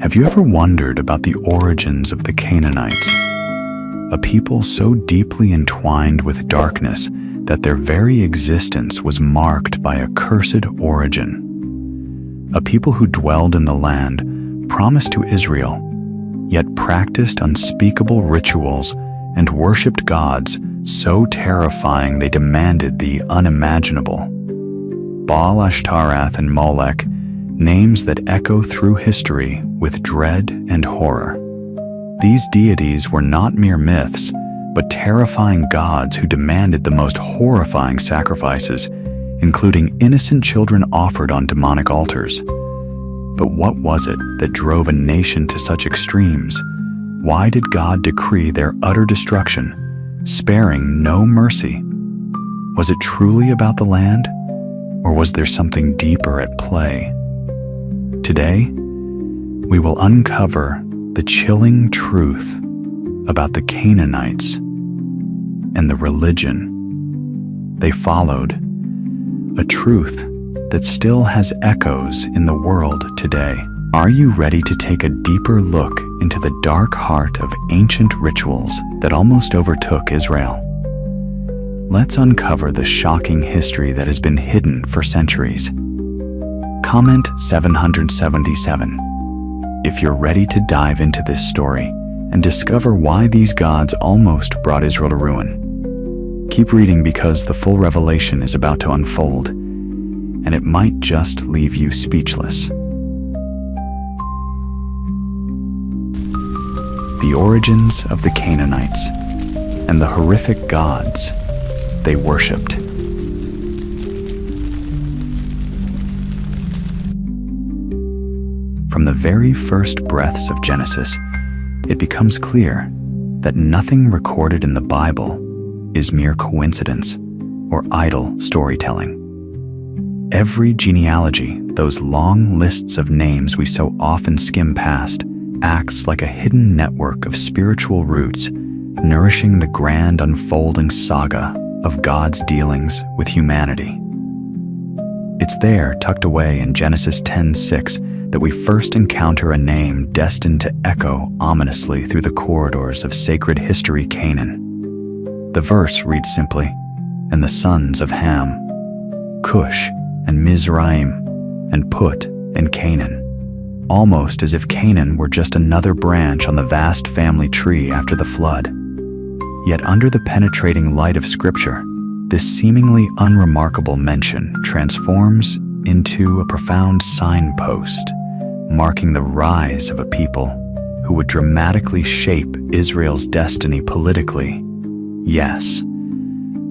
Have you ever wondered about the origins of the Canaanites? A people so deeply entwined with darkness that their very existence was marked by a cursed origin. A people who dwelled in the land, promised to Israel, yet practiced unspeakable rituals and worshipped gods so terrifying they demanded the unimaginable. Baal, Ashtaroth, and Molech, names that echo through history with dread and horror. These deities were not mere myths, but terrifying gods who demanded the most horrifying sacrifices, including innocent children offered on demonic altars. But what was it that drove a nation to such extremes? Why did God decree their utter destruction, sparing no mercy? Was it truly about the land, or was there something deeper at play? Today, we will uncover the chilling truth about the Canaanites and the religion they followed, a truth that still has echoes in the world today. Are you ready to take a deeper look into the dark heart of ancient rituals that almost overtook Israel? Let's uncover the shocking history that has been hidden for centuries. Comment 777 if you're ready to dive into this story and discover why these gods almost brought Israel to ruin. Keep reading because the full revelation is about to unfold, and it might just leave you speechless. The origins of the Canaanites and the horrific gods they worshipped. From the very first breaths of Genesis, it becomes clear that nothing recorded in the Bible is mere coincidence or idle storytelling. Every genealogy, those long lists of names we so often skim past, acts like a hidden network of spiritual roots, nourishing the grand unfolding saga of God's dealings with humanity. It's there, tucked away in Genesis 10:6, that we first encounter a name destined to echo ominously through the corridors of sacred history Canaan. The verse reads simply, "And the sons of Ham, Cush and Mizraim, and Put and Canaan," almost as if Canaan were just another branch on the vast family tree after the flood. Yet under the penetrating light of Scripture, this seemingly unremarkable mention transforms into a profound signpost, marking the rise of a people who would dramatically shape Israel's destiny politically, yes,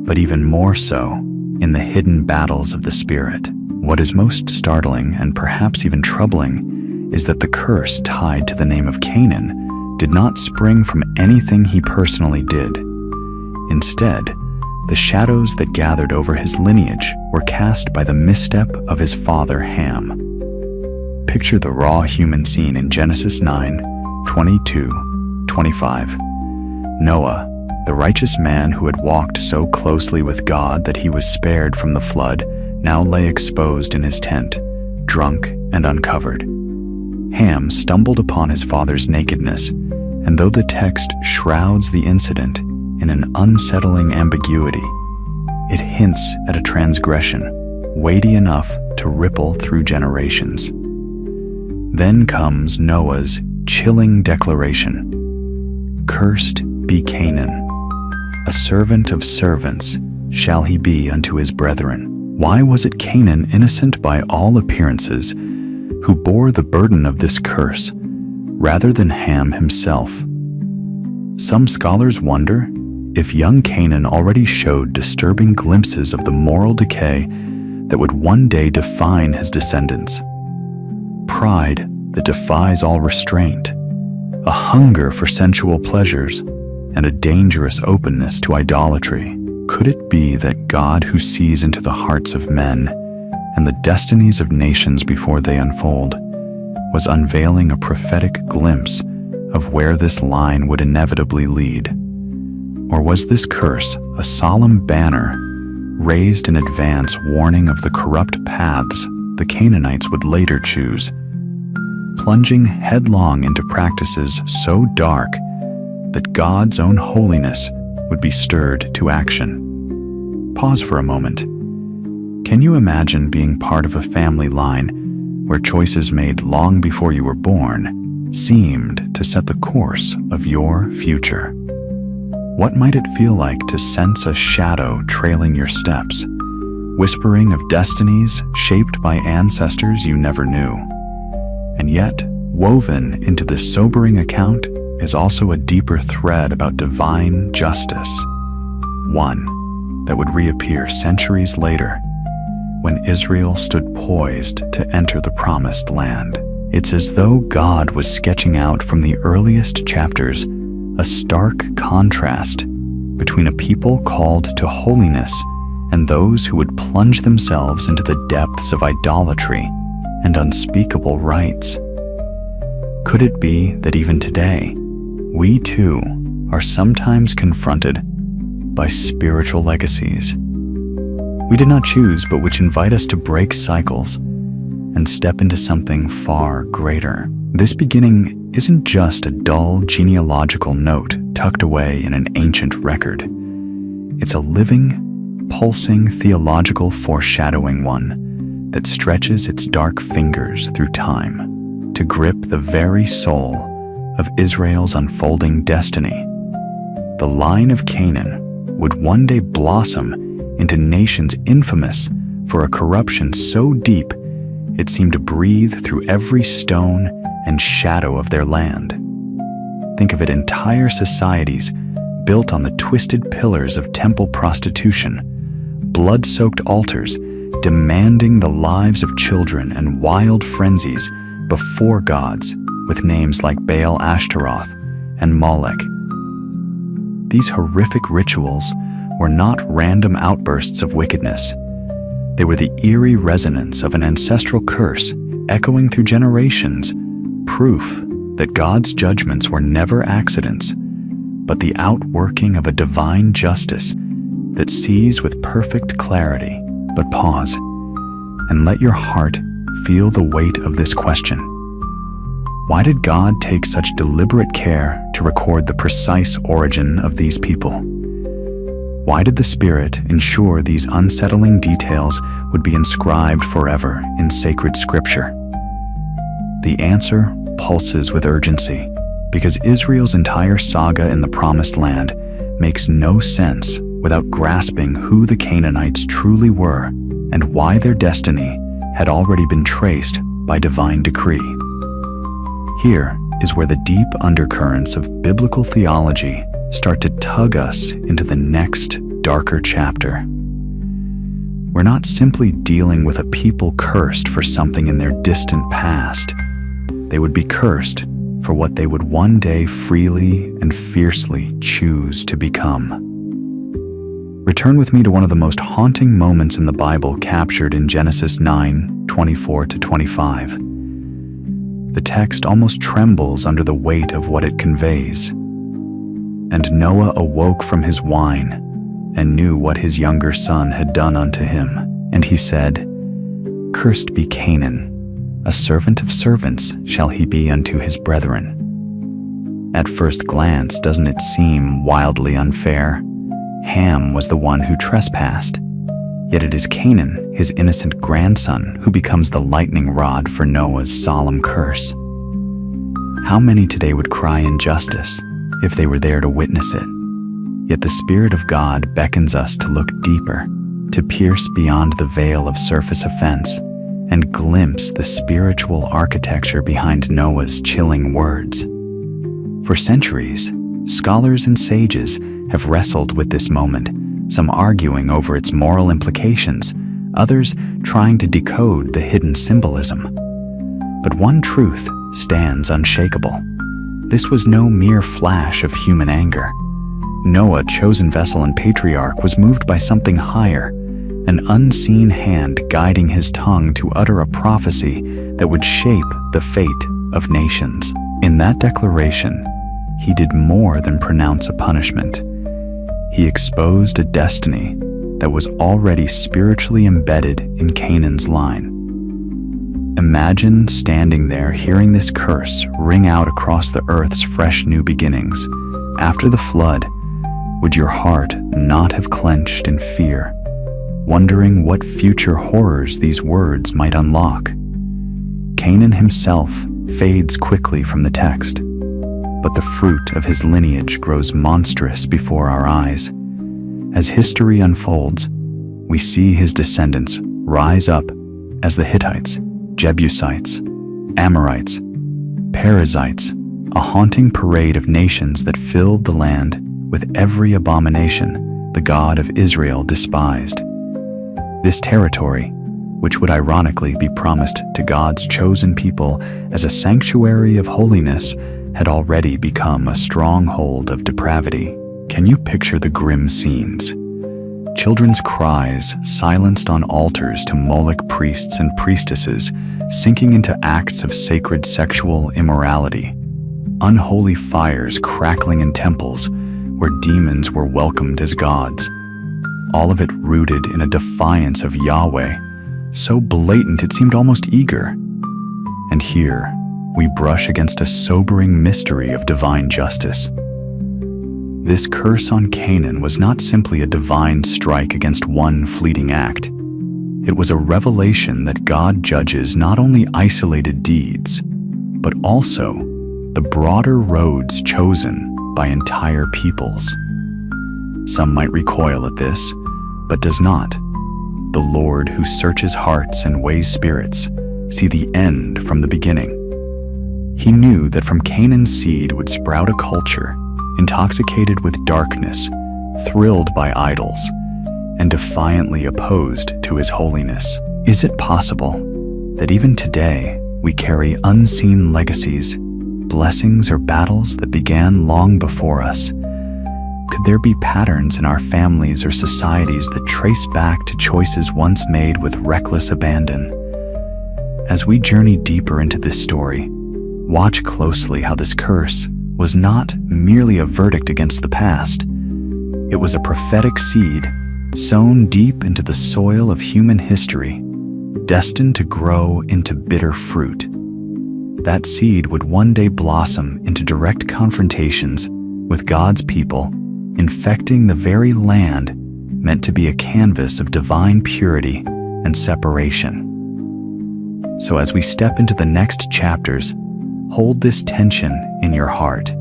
but even more so in the hidden battles of the Spirit. What is most startling and perhaps even troubling is that the curse tied to the name of Canaan did not spring from anything he personally did. Instead, the shadows that gathered over his lineage were cast by the misstep of his father Ham. Picture the raw human scene in Genesis 9:22-25. Noah, the righteous man who had walked so closely with God that he was spared from the flood, now lay exposed in his tent, drunk and uncovered. Ham stumbled upon his father's nakedness, and though the text shrouds the incident in an unsettling ambiguity, it hints at a transgression weighty enough to ripple through generations. Then comes Noah's chilling declaration, "Cursed be Canaan, a servant of servants shall he be unto his brethren." Why was it Canaan, innocent by all appearances, who bore the burden of this curse, rather than Ham himself? Some scholars wonder if young Canaan already showed disturbing glimpses of the moral decay that would one day define his descendants. Pride that defies all restraint, a hunger for sensual pleasures, and a dangerous openness to idolatry. Could it be that God, who sees into the hearts of men and the destinies of nations before they unfold, was unveiling a prophetic glimpse of where this line would inevitably lead? Or was this curse a solemn banner raised in advance, warning of the corrupt paths the Canaanites would later choose? plunging headlong into practices so dark that God's own holiness would be stirred to action. Pause for a moment. Can you imagine being part of a family line where choices made long before you were born seemed to set the course of your future? What might it feel like to sense a shadow trailing your steps, whispering of destinies shaped by ancestors you never knew? And yet, woven into this sobering account is also a deeper thread about divine justice, one that would reappear centuries later when Israel stood poised to enter the promised land. It's as though God was sketching out from the earliest chapters a stark contrast between a people called to holiness and those who would plunge themselves into the depths of idolatry and unspeakable rites. Could it be that even today, we too are sometimes confronted by spiritual legacies we did not choose, but which invite us to break cycles and step into something far greater? This beginning isn't just a dull genealogical note tucked away in an ancient record. It's a living, pulsing theological foreshadowing, one that stretches its dark fingers through time to grip the very soul of Israel's unfolding destiny. The line of Canaan would one day blossom into nations infamous for a corruption so deep it seemed to breathe through every stone and shadow of their land. Think of it: entire societies built on the twisted pillars of temple prostitution, blood-soaked altars demanding the lives of children, and wild frenzies before gods with names like Baal, Ashtaroth, and Molech. These horrific rituals were not random outbursts of wickedness. They were the eerie resonance of an ancestral curse echoing through generations, proof that God's judgments were never accidents, but the outworking of a divine justice that sees with perfect clarity. But pause and let your heart feel the weight of this question. Why did God take such deliberate care to record the precise origin of these people? Why did the Spirit ensure these unsettling details would be inscribed forever in sacred scripture? The answer pulses with urgency, because Israel's entire saga in the Promised Land makes no sense without grasping who the Canaanites truly were and why their destiny had already been traced by divine decree. Here is where the deep undercurrents of biblical theology start to tug us into the next, darker chapter. We're not simply dealing with a people cursed for something in their distant past. They would be cursed for what they would one day freely and fiercely choose to become. Return with me to one of the most haunting moments in the Bible, captured in Genesis 9:24-25. The text almost trembles under the weight of what it conveys. And Noah awoke from his wine, and knew what his younger son had done unto him. And he said, Cursed be Canaan, a servant of servants shall he be unto his brethren. At first glance, doesn't it seem wildly unfair? Ham was the one who trespassed, yet it is Canaan, his innocent grandson, who becomes the lightning rod for Noah's solemn curse. How many today would cry injustice if they were there to witness it? Yet the Spirit of God beckons us to look deeper, to pierce beyond the veil of surface offense, and glimpse the spiritual architecture behind Noah's chilling words. For centuries, scholars and sages have wrestled with this moment, some arguing over its moral implications, others trying to decode the hidden symbolism. But one truth stands unshakable. This was no mere flash of human anger. Noah, chosen vessel and patriarch, was moved by something higher, an unseen hand guiding his tongue to utter a prophecy that would shape the fate of nations. In that declaration, he did more than pronounce a punishment. He exposed a destiny that was already spiritually embedded in Canaan's line. Imagine standing there hearing this curse ring out across the earth's fresh new beginnings. After the flood, would your heart not have clenched in fear, wondering what future horrors these words might unlock? Canaan himself fades quickly from the text, but the fruit of his lineage grows monstrous before our eyes. As history unfolds, we see his descendants rise up as the Hittites, Jebusites, Amorites, Perizzites, a haunting parade of nations that filled the land with every abomination the God of Israel despised. This territory, which would ironically be promised to God's chosen people as a sanctuary of holiness, had already become a stronghold of depravity. Can you picture the grim scenes? Children's cries silenced on altars to Molech priests and priestesses, sinking into acts of sacred sexual immorality. Unholy fires crackling in temples where demons were welcomed as gods. All of it rooted in a defiance of Yahweh, so blatant it seemed almost eager. And here, we brush against a sobering mystery of divine justice. This curse on Canaan was not simply a divine strike against one fleeting act. It was a revelation that God judges not only isolated deeds, but also the broader roads chosen by entire peoples. Some might recoil at this, but does not. The Lord who searches hearts and weighs spirits see the end from the beginning. He knew that from Canaan's seed would sprout a culture intoxicated with darkness, thrilled by idols, and defiantly opposed to his holiness. Is it possible that even today we carry unseen legacies, blessings or battles that began long before us? Could there be patterns in our families or societies that trace back to choices once made with reckless abandon? As we journey deeper into this story, watch closely how this curse was not merely a verdict against the past. It was a prophetic seed sown deep into the soil of human history, destined to grow into bitter fruit. That seed would one day blossom into direct confrontations with God's people, infecting the very land meant to be a canvas of divine purity and separation. So as we step into the next chapters, hold this tension in your heart.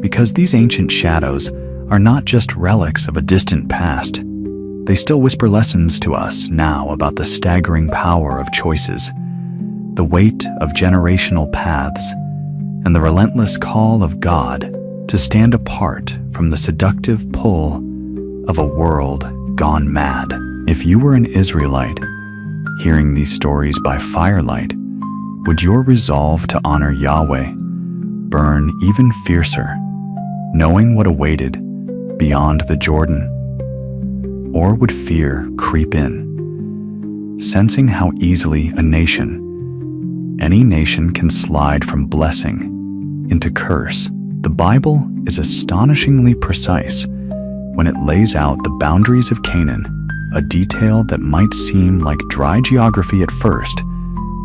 Because these ancient shadows are not just relics of a distant past, they still whisper lessons to us now about the staggering power of choices, the weight of generational paths, and the relentless call of God to stand apart from the seductive pull of a world gone mad. If you were an Israelite hearing these stories by firelight, would your resolve to honor Yahweh burn even fiercer, knowing what awaited beyond the Jordan? Or would fear creep in, sensing how easily any nation can slide from blessing into curse? The Bible is astonishingly precise when it lays out the boundaries of Canaan, a detail that might seem like dry geography at first,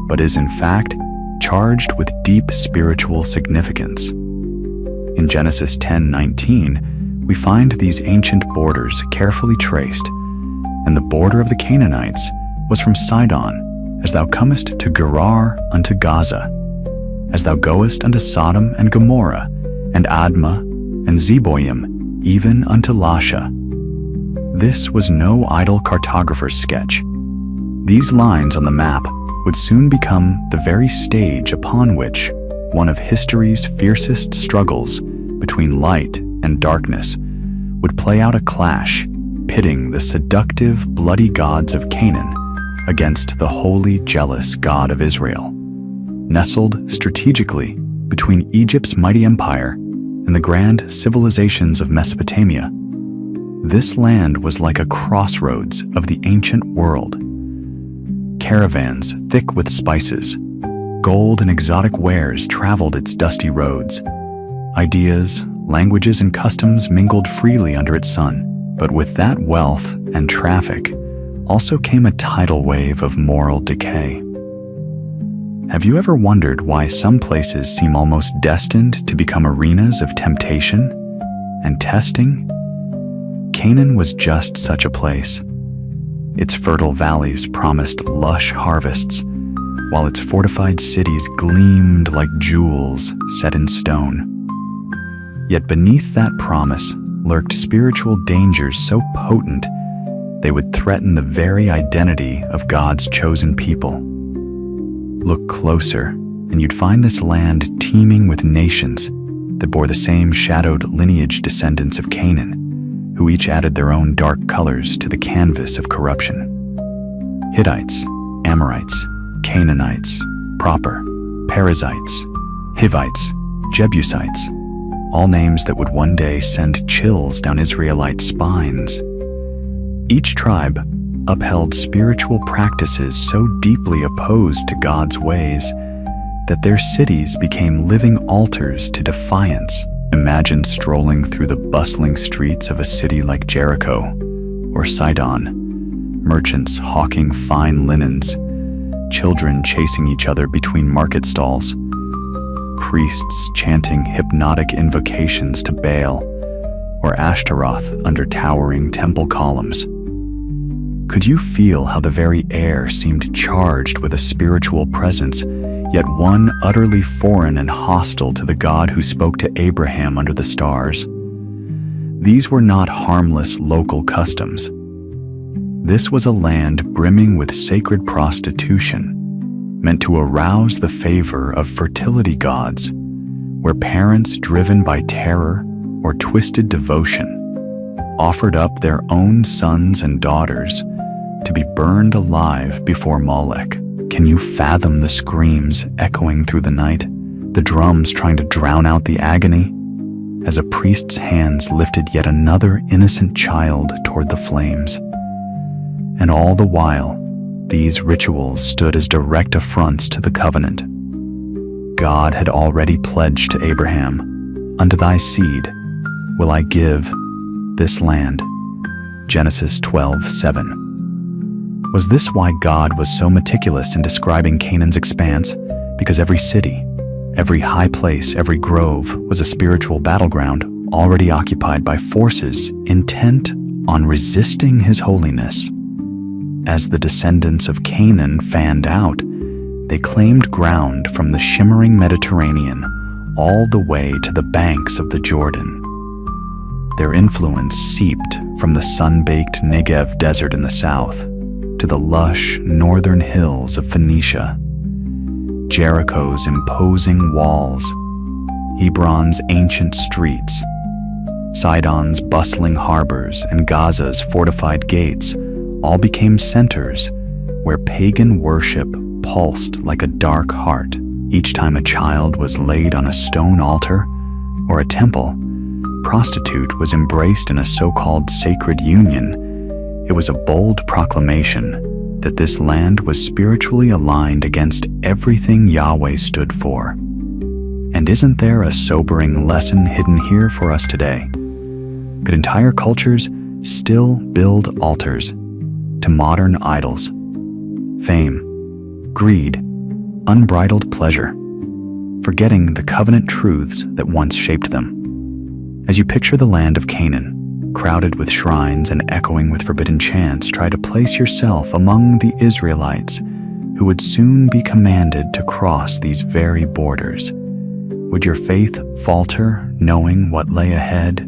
but is in fact charged with deep spiritual significance. In Genesis 10:19, we find these ancient borders carefully traced, and the border of the Canaanites was from Sidon, as thou comest to Gerar unto Gaza, as thou goest unto Sodom and Gomorrah, and Admah, and Zeboim, even unto Lasha. This was no idle cartographer's sketch. These lines on the map would soon become the very stage upon which one of history's fiercest struggles between light and darkness would play out, a clash pitting the seductive, bloody gods of Canaan against the holy, jealous God of Israel. Nestled strategically between Egypt's mighty empire and the grand civilizations of Mesopotamia, this land was like a crossroads of the ancient world. Caravans thick with spices, gold and exotic wares traveled its dusty roads. Ideas, languages, and customs mingled freely under its sun. But with that wealth and traffic also came a tidal wave of moral decay. Have you ever wondered why some places seem almost destined to become arenas of temptation and testing? Canaan was just such a place. Its fertile valleys promised lush harvests, while its fortified cities gleamed like jewels set in stone. Yet beneath that promise lurked spiritual dangers so potent they would threaten the very identity of God's chosen people. Look closer, and you'd find this land teeming with nations that bore the same shadowed lineage descendants of Canaan, who each added their own dark colors to the canvas of corruption. Hittites, Amorites, Canaanites, proper, Perizzites, Hivites, Jebusites, all names that would one day send chills down Israelite spines. Each tribe upheld spiritual practices so deeply opposed to God's ways that their cities became living altars to defiance. Imagine strolling through the bustling streets of a city like Jericho or Sidon, merchants hawking fine linens, children chasing each other between market stalls, priests chanting hypnotic invocations to Baal or Ashtaroth under towering temple columns. Could you feel how the very air seemed charged with a spiritual presence, yet one utterly foreign and hostile to the God who spoke to Abraham under the stars? These were not harmless local customs. This was a land brimming with sacred prostitution, meant to arouse the favor of fertility gods, where parents driven by terror or twisted devotion offered up their own sons and daughters to be burned alive before Molech. Can you fathom the screams echoing through the night, the drums trying to drown out the agony, as a priest's hands lifted yet another innocent child toward the flames? And all the while, these rituals stood as direct affronts to the covenant. God had already pledged to Abraham, "Unto thy seed will I give this land." Genesis 12:7. Was this why God was so meticulous in describing Canaan's expanse? Because every city, every high place, every grove was a spiritual battleground already occupied by forces intent on resisting his holiness. As the descendants of Canaan fanned out, they claimed ground from the shimmering Mediterranean all the way to the banks of the Jordan. Their influence seeped from the sun-baked Negev desert in the south to the lush northern hills of Phoenicia, Jericho's imposing walls, Hebron's ancient streets, Sidon's bustling harbors, and Gaza's fortified gates all became centers where pagan worship pulsed like a dark heart. Each time a child was laid on a stone altar or a temple, prostitute was embraced in a so-called sacred union, it was a bold proclamation that this land was spiritually aligned against everything Yahweh stood for. And isn't there a sobering lesson hidden here for us today? Could entire cultures still build altars to modern idols? Fame, greed, unbridled pleasure, forgetting the covenant truths that once shaped them. As you picture the land of Canaan, crowded with shrines and echoing with forbidden chants, try to place yourself among the Israelites who would soon be commanded to cross these very borders. Would your faith falter knowing what lay ahead,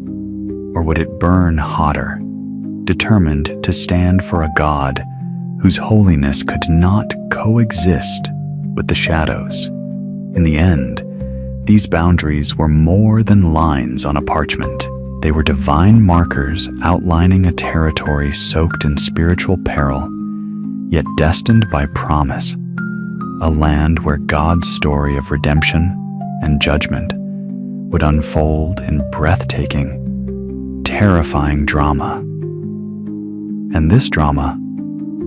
or would it burn hotter, determined to stand for a God whose holiness could not coexist with the shadows? In the end, these boundaries were more than lines on a parchment. They were divine markers outlining a territory soaked in spiritual peril, yet destined by promise, a land where God's story of redemption and judgment would unfold in breathtaking, terrifying drama. And this drama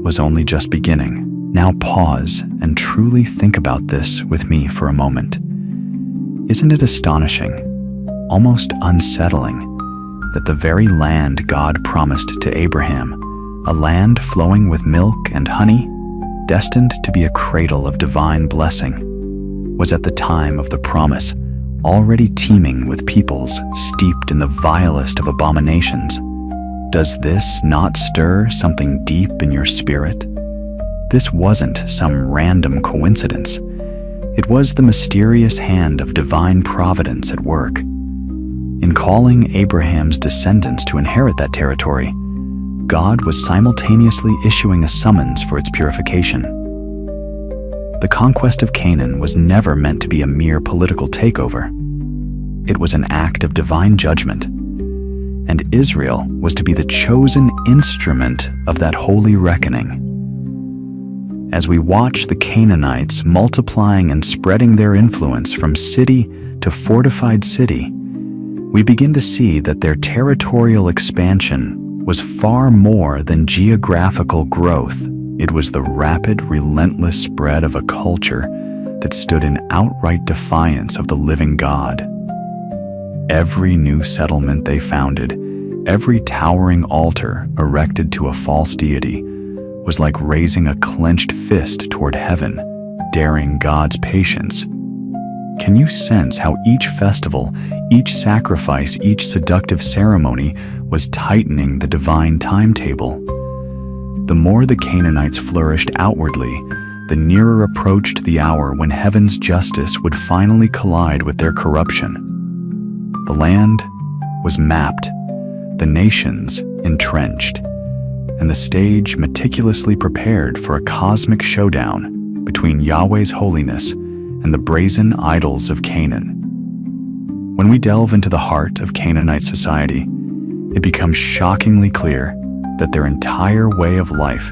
was only just beginning. Now pause and truly think about this with me for a moment. Isn't it astonishing, almost unsettling, that the very land God promised to Abraham, a land flowing with milk and honey, destined to be a cradle of divine blessing, was at the time of the promise already teeming with peoples steeped in the vilest of abominations. Does this not stir something deep in your spirit? This wasn't some random coincidence. It was the mysterious hand of divine providence at work. In calling Abraham's descendants to inherit that territory, God was simultaneously issuing a summons for its purification. The conquest of Canaan was never meant to be a mere political takeover. It was an act of divine judgment, and Israel was to be the chosen instrument of that holy reckoning. As we watch the Canaanites multiplying and spreading their influence from city to fortified city, we begin to see that their territorial expansion was far more than geographical growth. It was the rapid, relentless spread of a culture that stood in outright defiance of the living God. Every new settlement they founded, every towering altar erected to a false deity, was like raising a clenched fist toward heaven, daring God's patience. Can you sense how each festival, each sacrifice, each seductive ceremony was tightening the divine timetable? The more the Canaanites flourished outwardly, the nearer approached the hour when heaven's justice would finally collide with their corruption. The land was mapped, the nations entrenched, and the stage meticulously prepared for a cosmic showdown between Yahweh's holiness and the brazen idols of Canaan. When we delve into the heart of Canaanite society, it becomes shockingly clear that their entire way of life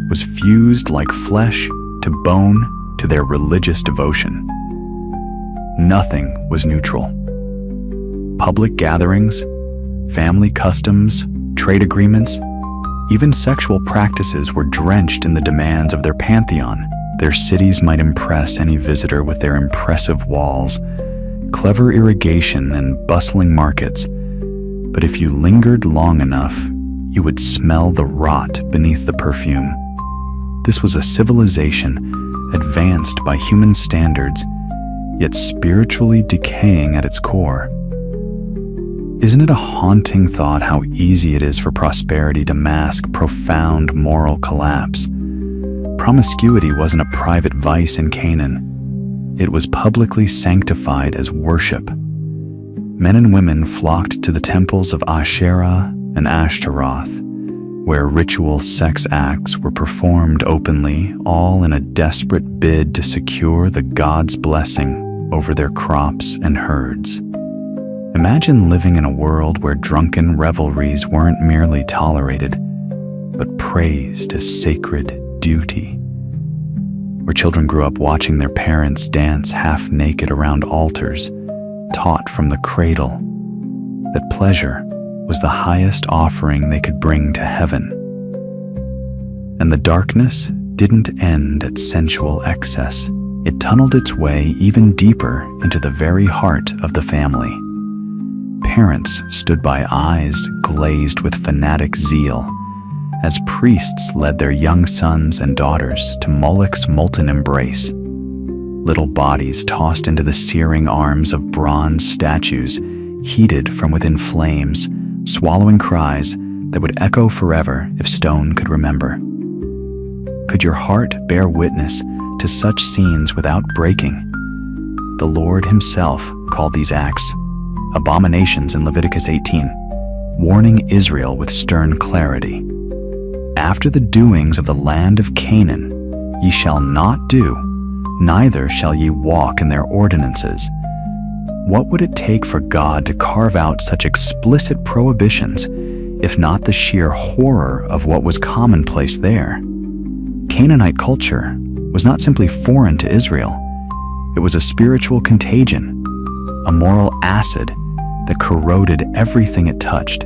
was fused like flesh to bone to their religious devotion. Nothing was neutral. Public gatherings, family customs, trade agreements, even sexual practices were drenched in the demands of their pantheon. Their cities might impress any visitor with their impressive walls, clever irrigation, and bustling markets, but if you lingered long enough, you would smell the rot beneath the perfume. This was a civilization advanced by human standards, yet spiritually decaying at its core. Isn't it a haunting thought how easy it is for prosperity to mask profound moral collapse? Promiscuity wasn't a private vice in Canaan. It was publicly sanctified as worship. Men and women flocked to the temples of Asherah and Ashtaroth, where ritual sex acts were performed openly, all in a desperate bid to secure the god's blessing over their crops and herds. Imagine living in a world where drunken revelries weren't merely tolerated, but praised as sacred duty. Where children grew up watching their parents dance half-naked around altars, taught from the cradle that pleasure was the highest offering they could bring to heaven. And the darkness didn't end at sensual excess. It tunneled its way even deeper into the very heart of the family. Parents stood by, eyes glazed with fanatic zeal, as priests led their young sons and daughters to Molech's molten embrace. Little bodies tossed into the searing arms of bronze statues, heated from within flames, swallowing cries that would echo forever if stone could remember. Could your heart bear witness to such scenes without breaking? The Lord himself called these acts abominations in Leviticus 18, warning Israel with stern clarity. After the doings of the land of Canaan, ye shall not do, neither shall ye walk in their ordinances. What would it take for God to carve out such explicit prohibitions, if not the sheer horror of what was commonplace there? Canaanite culture was not simply foreign to Israel. It was a spiritual contagion, a moral acid that corroded everything it touched.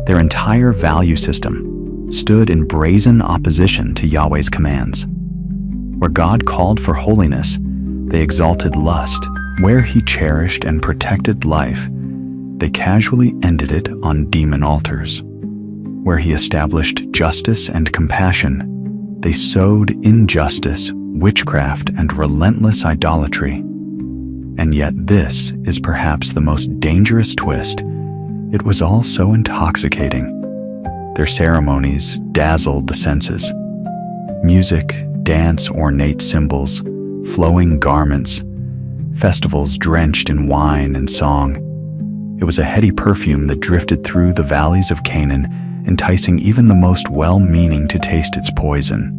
Their entire value system stood in brazen opposition to Yahweh's commands. Where God called for holiness, they exalted lust. Where he cherished and protected life, they casually ended it on demon altars. Where he established justice and compassion, they sowed injustice witchcraft, and relentless idolatry. And yet this is perhaps the most dangerous twist. It was all so intoxicating. Their ceremonies dazzled the senses. Music, dance, ornate symbols, flowing garments, festivals drenched in wine and song. It was a heady perfume that drifted through the valleys of Canaan, enticing even the most well-meaning to taste its poison.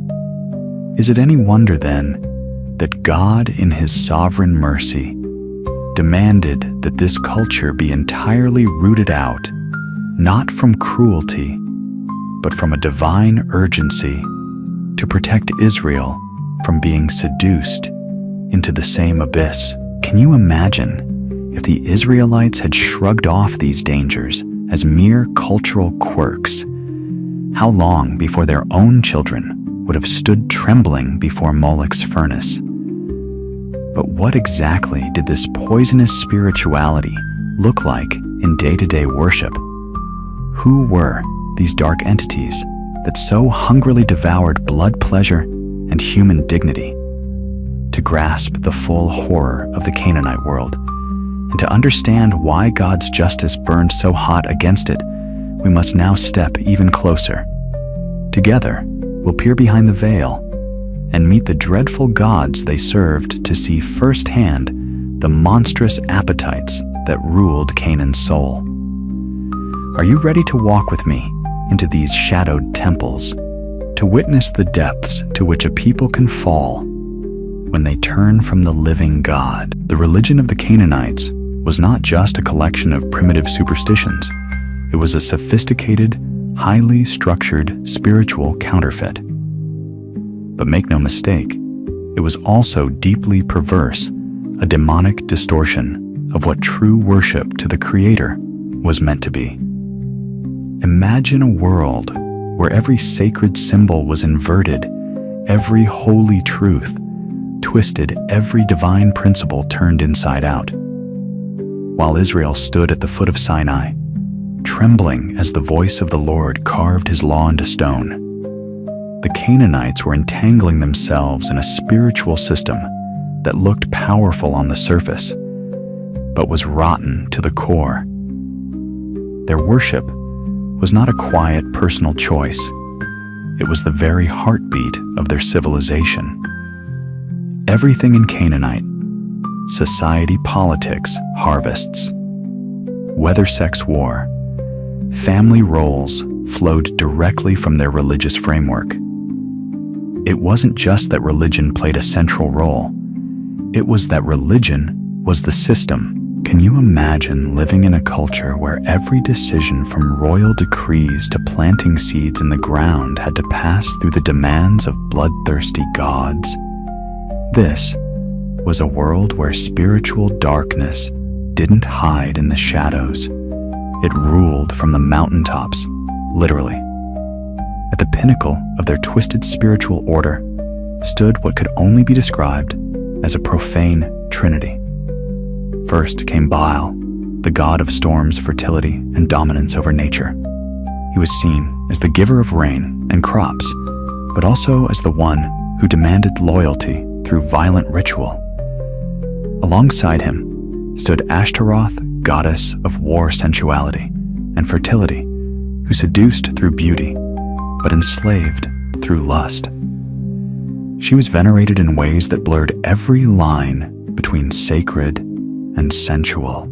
Is it any wonder, then, that God, in His sovereign mercy, demanded that this culture be entirely rooted out, not from cruelty, but from a divine urgency to protect Israel from being seduced into the same abyss? Can you imagine if the Israelites had shrugged off these dangers as mere cultural quirks? How long before their own children would have stood trembling before Molech's furnace? But what exactly did this poisonous spirituality look like in day-to-day worship? Who were these dark entities that so hungrily devoured blood pleasure and human dignity? To grasp the full horror of the Canaanite world, and to understand why God's justice burned so hot against it, we must now step even closer. Together, we'll peer behind the veil and meet the dreadful gods they served to see firsthand the monstrous appetites that ruled Canaan's soul. Are you ready to walk with me into these shadowed temples, to witness the depths to which a people can fall when they turn from the living God? The religion of the Canaanites was not just a collection of primitive superstitions. It was a sophisticated, highly structured spiritual counterfeit. But make no mistake, it was also deeply perverse, a demonic distortion of what true worship to the Creator was meant to be. Imagine a world where every sacred symbol was inverted, every holy truth twisted, every divine principle turned inside out. While Israel stood at the foot of Sinai, trembling as the voice of the Lord carved His law into stone, the Canaanites were entangling themselves in a spiritual system that looked powerful on the surface, but was rotten to the core. Their worship was not a quiet personal choice. It was the very heartbeat of their civilization. Everything in Canaanite, society, politics, harvests, weather, sex, war, family roles flowed directly from their religious framework. It wasn't just that religion played a central role. It was that religion was the system. Can you imagine living in a culture where every decision from royal decrees to planting seeds in the ground had to pass through the demands of bloodthirsty gods? This was a world where spiritual darkness didn't hide in the shadows. It ruled from the mountaintops, literally. At the pinnacle of their twisted spiritual order stood what could only be described as a profane trinity. First came Baal, the god of storms, fertility, and dominance over nature. He was seen as the giver of rain and crops, but also as the one who demanded loyalty through violent ritual. Alongside him stood Ashtaroth, goddess of war, sensuality, and fertility, who seduced through beauty, but enslaved through lust. She was venerated in ways that blurred every line between sacred and sensual.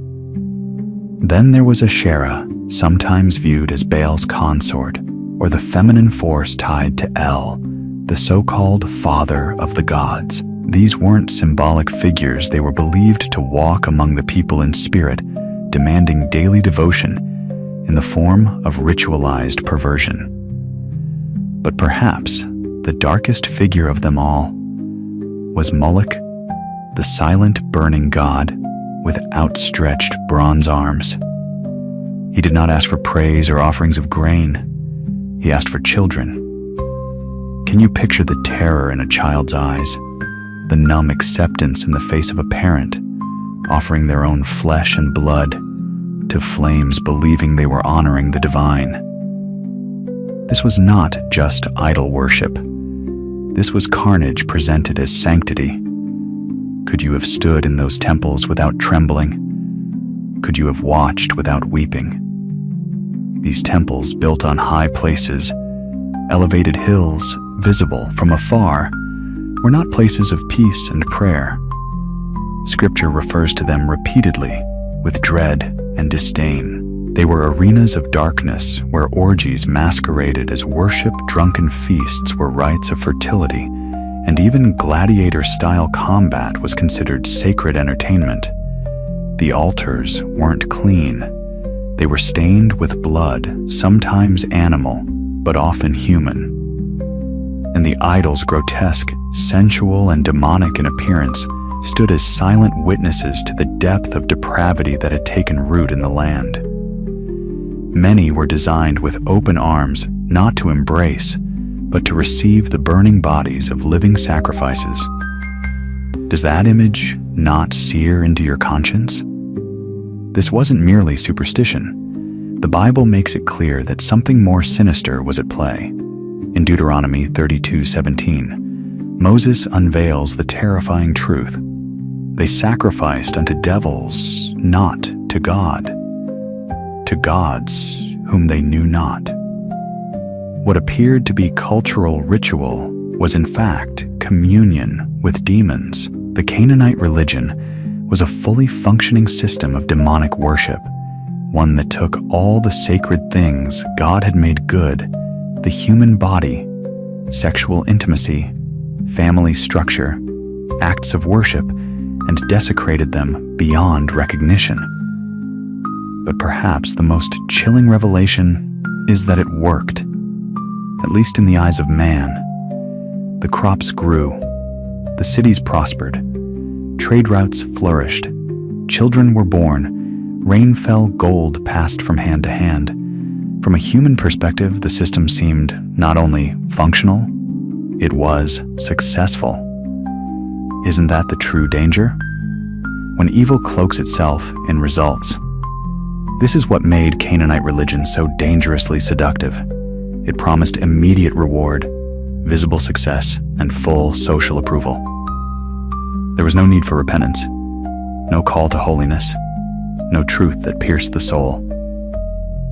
Then there was Asherah, sometimes viewed as Baal's consort, or the feminine force tied to El, the so-called father of the gods. These weren't symbolic figures. They were believed to walk among the people in spirit, demanding daily devotion in the form of ritualized perversion. But perhaps the darkest figure of them all was Molech, the silent, burning god with outstretched bronze arms. He did not ask for praise or offerings of grain. He asked for children. Can you picture the terror in a child's eyes, the numb acceptance in the face of a parent, offering their own flesh and blood to flames, believing they were honoring the divine? This was not just idol worship. This was carnage presented as sanctity. Could you have stood in those temples without trembling? Could you have watched without weeping? These temples, built on high places, elevated hills, visible from afar, were not places of peace and prayer. Scripture refers to them repeatedly with dread and disdain. They were arenas of darkness where orgies masqueraded as worship, drunken feasts were rites of fertility, and even gladiator-style combat was considered sacred entertainment. The altars weren't clean. They were stained with blood, sometimes animal, but often human. And the idols, grotesque, sensual, and demonic in appearance, stood as silent witnesses to the depth of depravity that had taken root in the land. Many were designed with open arms, not to embrace, but to receive the burning bodies of living sacrifices. Does that image not sear into your conscience? This wasn't merely superstition. The Bible makes it clear that something more sinister was at play. In Deuteronomy 32:17, Moses unveils the terrifying truth. They sacrificed unto devils, not to God, to gods whom they knew not. What appeared to be cultural ritual was in fact communion with demons. The Canaanite religion was a fully functioning system of demonic worship, one that took all the sacred things God had made good, the human body, sexual intimacy, family structure, acts of worship, and desecrated them beyond recognition. But perhaps the most chilling revelation is that it worked, at least in the eyes of man. The crops grew, the cities prospered, trade routes flourished, children were born, rain fell, gold passed from hand to hand. From a human perspective, the system seemed not only functional, it was successful. Isn't that the true danger? When evil cloaks itself in results. This is what made Canaanite religion so dangerously seductive. It promised immediate reward, visible success, and full social approval. There was no need for repentance, no call to holiness, no truth that pierced the soul,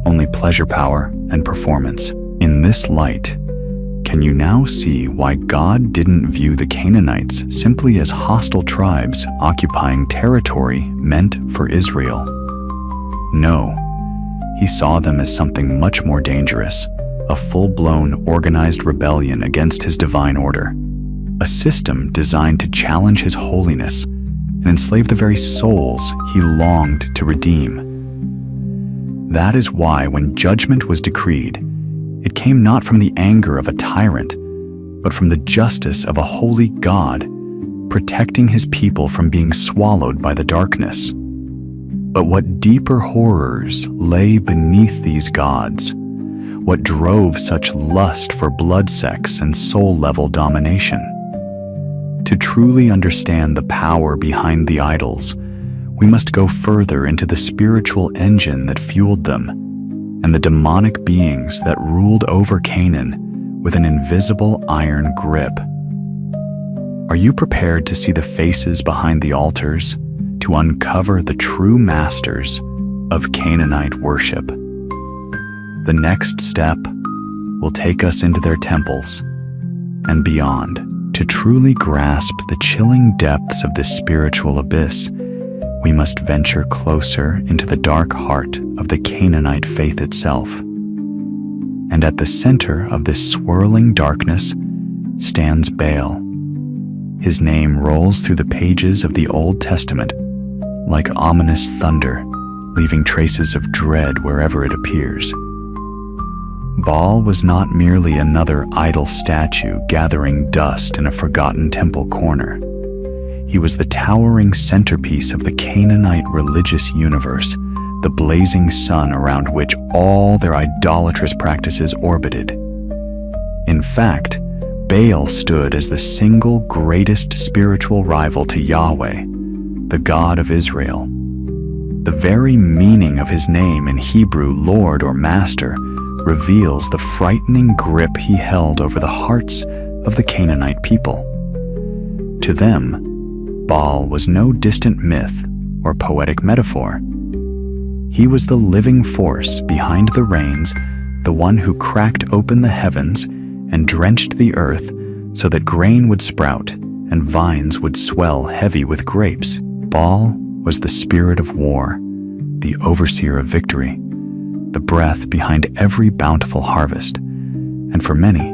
only pleasure, power, and performance. In this light, can you now see why God didn't view the Canaanites simply as hostile tribes occupying territory meant for Israel? No, he saw them as something much more dangerous, a full-blown organized rebellion against his divine order, a system designed to challenge his holiness and enslave the very souls he longed to redeem. That is why when judgment was decreed, it came not from the anger of a tyrant, but from the justice of a holy God, protecting his people from being swallowed by the darkness. But what deeper horrors lay beneath these gods? What drove such lust for blood sex and soul-level domination? To truly understand the power behind the idols, we must go further into the spiritual engine that fueled them, and the demonic beings that ruled over Canaan with an invisible iron grip. Are you prepared to see the faces behind the altars, to uncover the true masters of Canaanite worship? The next step will take us into their temples and beyond. To truly grasp the chilling depths of this spiritual abyss, we must venture closer into the dark heart of the Canaanite faith itself. And at the center of this swirling darkness stands Baal. His name rolls through the pages of the Old Testament like ominous thunder, leaving traces of dread wherever it appears. Baal was not merely another idol statue gathering dust in a forgotten temple corner. He was the towering centerpiece of the Canaanite religious universe, the blazing sun around which all their idolatrous practices orbited. In fact, Baal stood as the single greatest spiritual rival to Yahweh, the God of Israel. The very meaning of his name in Hebrew, Lord or Master, reveals the frightening grip he held over the hearts of the Canaanite people. To them, Baal was no distant myth or poetic metaphor. He was the living force behind the rains, the one who cracked open the heavens and drenched the earth so that grain would sprout and vines would swell heavy with grapes. Baal was the spirit of war, the overseer of victory, the breath behind every bountiful harvest, and for many,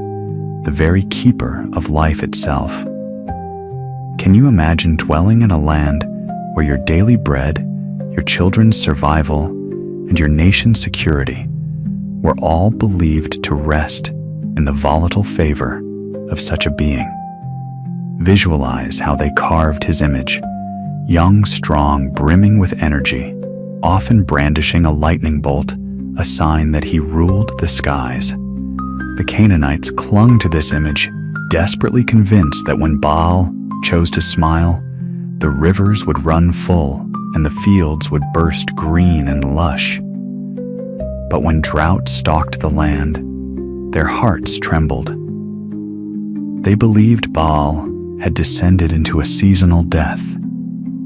the very keeper of life itself. Can you imagine dwelling in a land where your daily bread, your children's survival, and your nation's security were all believed to rest in the volatile favor of such a being? Visualize how they carved his image, young, strong, brimming with energy, often brandishing a lightning bolt, a sign that he ruled the skies. The Canaanites clung to this image, desperately convinced that when Baal chose to smile, the rivers would run full and the fields would burst green and lush. But when drought stalked the land, their hearts trembled. They believed Baal had descended into a seasonal death,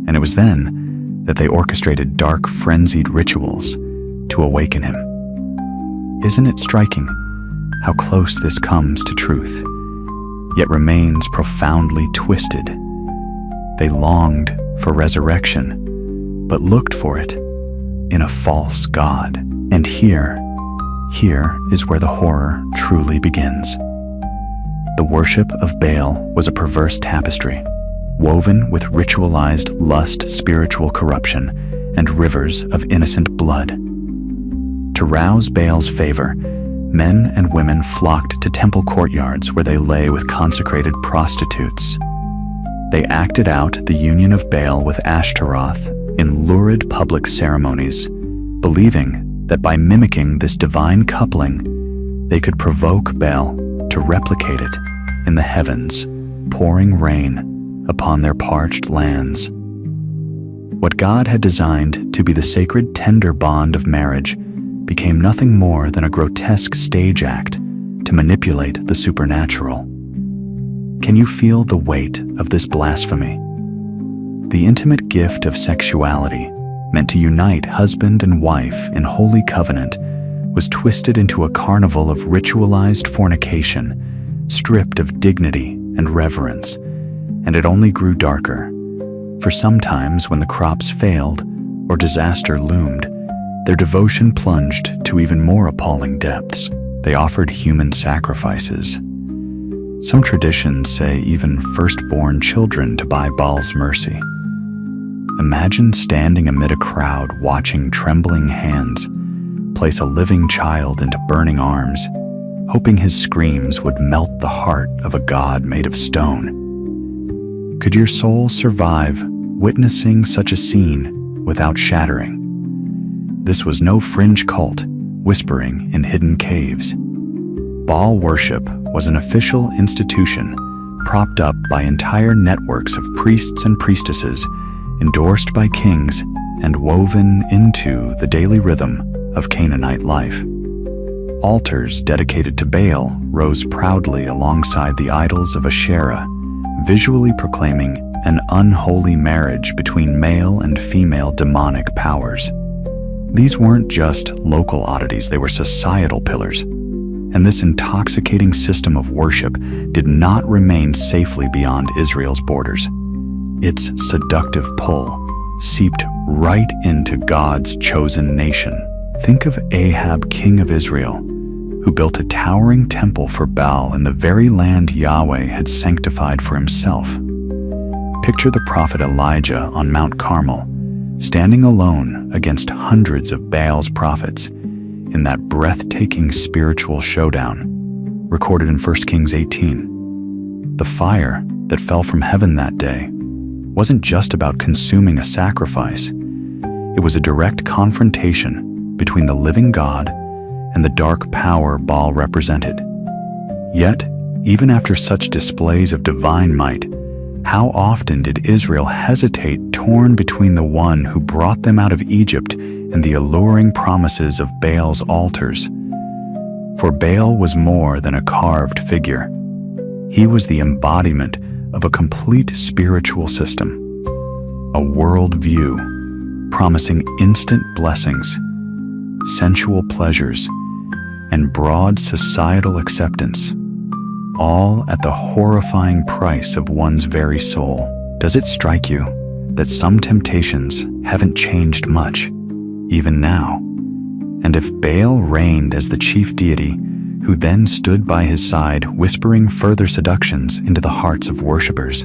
and it was then that they orchestrated dark, frenzied rituals to awaken him. Isn't it striking how close this comes to truth, yet remains profoundly twisted? They longed for resurrection, but looked for it in a false god. And here is where the horror truly begins. The worship of Baal was a perverse tapestry, woven with ritualized lust, spiritual corruption, and rivers of innocent blood. To rouse Baal's favor, men and women flocked to temple courtyards where they lay with consecrated prostitutes. They acted out the union of Baal with Ashtaroth in lurid public ceremonies, believing that by mimicking this divine coupling, they could provoke Baal to replicate it in the heavens, pouring rain upon their parched lands. What God had designed to be the sacred, tender bond of marriage became nothing more than a grotesque stage act to manipulate the supernatural. Can you feel the weight of this blasphemy? The intimate gift of sexuality, meant to unite husband and wife in holy covenant, was twisted into a carnival of ritualized fornication, stripped of dignity and reverence, and it only grew darker. For sometimes when the crops failed or disaster loomed, their devotion plunged to even more appalling depths. They offered human sacrifices. Some traditions say even firstborn children to buy Baal's mercy. Imagine standing amid a crowd watching trembling hands place a living child into burning arms, hoping his screams would melt the heart of a god made of stone. Could your soul survive witnessing such a scene without shattering? This was no fringe cult whispering in hidden caves. Baal worship was an official institution propped up by entire networks of priests and priestesses, endorsed by kings and woven into the daily rhythm of Canaanite life. Altars dedicated to Baal rose proudly alongside the idols of Asherah, visually proclaiming an unholy marriage between male and female demonic powers. These weren't just local oddities, they were societal pillars. And this intoxicating system of worship did not remain safely beyond Israel's borders. Its seductive pull seeped right into God's chosen nation. Think of Ahab, king of Israel, who built a towering temple for Baal in the very land Yahweh had sanctified for himself. Picture the prophet Elijah on Mount Carmel, standing alone against hundreds of Baal's prophets in that breathtaking spiritual showdown, recorded in 1 Kings 18. The fire that fell from heaven that day wasn't just about consuming a sacrifice. It was a direct confrontation between the living God and the dark power Baal represented. Yet, even after such displays of divine might, how often did Israel hesitate, torn between the one who brought them out of Egypt and the alluring promises of Baal's altars? For Baal was more than a carved figure. He was the embodiment of a complete spiritual system, a worldview promising instant blessings, sensual pleasures, and broad societal acceptance, all at the horrifying price of one's very soul. Does it strike you that some temptations haven't changed much, even now? And if Baal reigned as the chief deity, who then stood by his side whispering further seductions into the hearts of worshippers,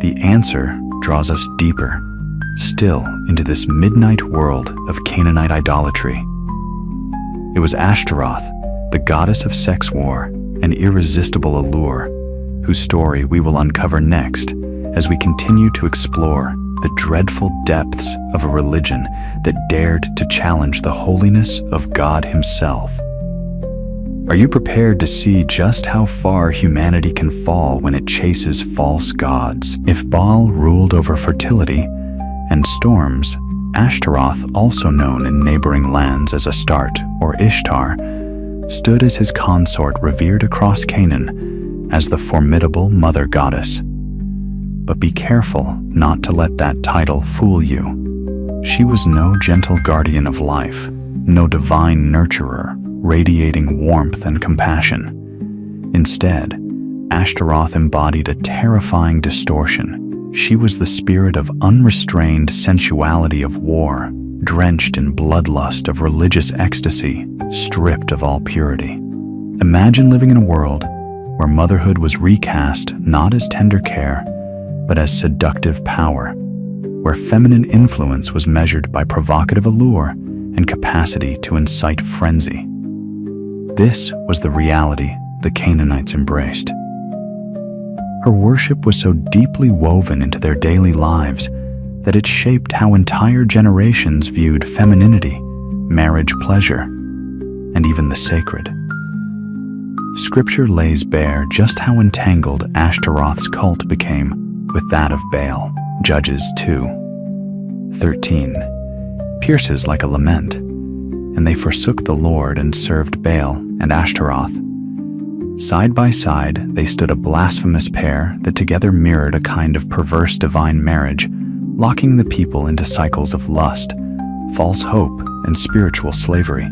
the answer draws us deeper still into this midnight world of Canaanite idolatry. It was Ashtaroth, the goddess of sex war and irresistible allure, whose story we will uncover next as we continue to explore the dreadful depths of a religion that dared to challenge the holiness of God Himself. Are you prepared to see just how far humanity can fall when it chases false gods? If Baal ruled over fertility and storms, Ashtaroth, also known in neighboring lands as Astarte or Ishtar, stood as his consort revered across Canaan as the formidable mother goddess. But be careful not to let that title fool you. She was no gentle guardian of life, no divine nurturer, radiating warmth and compassion. Instead, Ashtaroth embodied a terrifying distortion. She was the spirit of unrestrained sensuality of war, drenched in bloodlust of religious ecstasy, stripped of all purity. Imagine living in a world where motherhood was recast not as tender care, but as seductive power, where feminine influence was measured by provocative allure and capacity to incite frenzy. This was the reality the Canaanites embraced. Her worship was so deeply woven into their daily lives that it shaped how entire generations viewed femininity, marriage pleasure, and even the sacred. Scripture lays bare just how entangled Ashtaroth's cult became with that of Baal. Judges 2:13 pierces like a lament, and they forsook the Lord and served Baal and Ashtaroth. Side by side, they stood a blasphemous pair that together mirrored a kind of perverse divine marriage, locking the people into cycles of lust, false hope, and spiritual slavery.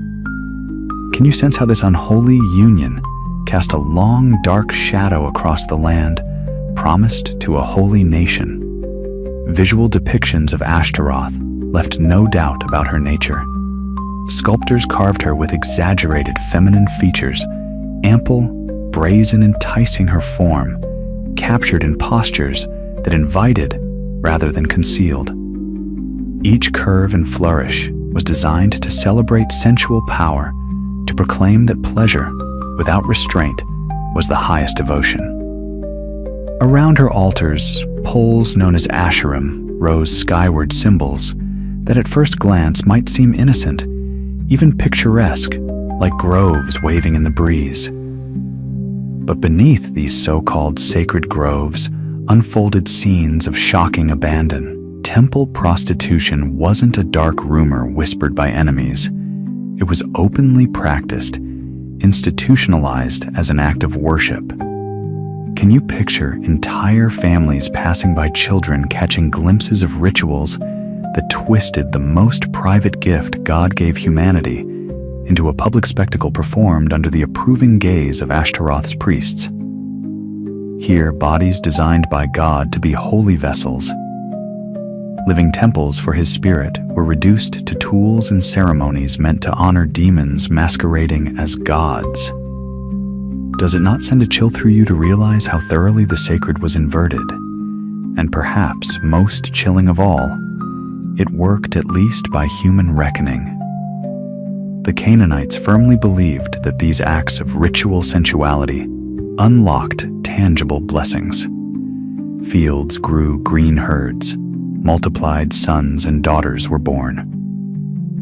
Can you sense how this unholy union cast a long, dark shadow across the land, promised to a holy nation? Visual depictions of Ashtaroth left no doubt about her nature. Sculptors carved her with exaggerated feminine features, ample, brazen, enticing her form, captured in postures that invited rather than concealed. Each curve and flourish was designed to celebrate sensual power, to proclaim that pleasure, without restraint, was the highest devotion. Around her altars, poles known as Asherim rose skyward symbols that at first glance might seem innocent, even picturesque, like groves waving in the breeze. But beneath these so-called sacred groves unfolded scenes of shocking abandon. Temple prostitution wasn't a dark rumor whispered by enemies. It was openly practiced, institutionalized as an act of worship. Can you picture entire families passing by children catching glimpses of rituals that twisted the most private gift God gave humanity into a public spectacle performed under the approving gaze of Ashtaroth's priests? Here, bodies designed by God to be holy vessels, living temples for His Spirit, were reduced to tools and ceremonies meant to honor demons masquerading as gods. Does it not send a chill through you to realize how thoroughly the sacred was inverted? And perhaps most chilling of all, it worked at least by human reckoning. The Canaanites firmly believed that these acts of ritual sensuality unlocked tangible blessings. Fields grew green herds, multiplied sons and daughters were born.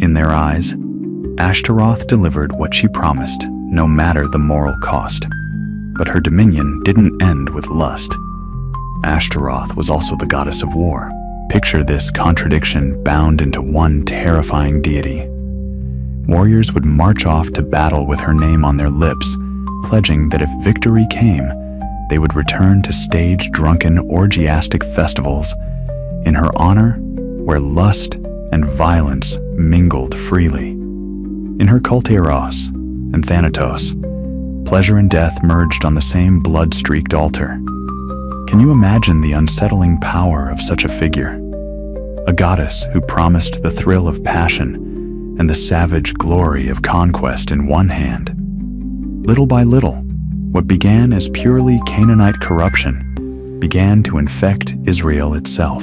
In their eyes, Ashtaroth delivered what she promised, no matter the moral cost. But her dominion didn't end with lust. Ashtaroth was also the goddess of war. Picture this contradiction bound into one terrifying deity. Warriors would march off to battle with her name on their lips, pledging that if victory came, they would return to stage drunken, orgiastic festivals in her honor, where lust and violence mingled freely. In her cult Eros and Thanatos, pleasure and death merged on the same blood-streaked altar. Can you imagine the unsettling power of such a figure? A goddess who promised the thrill of passion and the savage glory of conquest in one hand. Little by little, what began as purely Canaanite corruption began to infect Israel itself.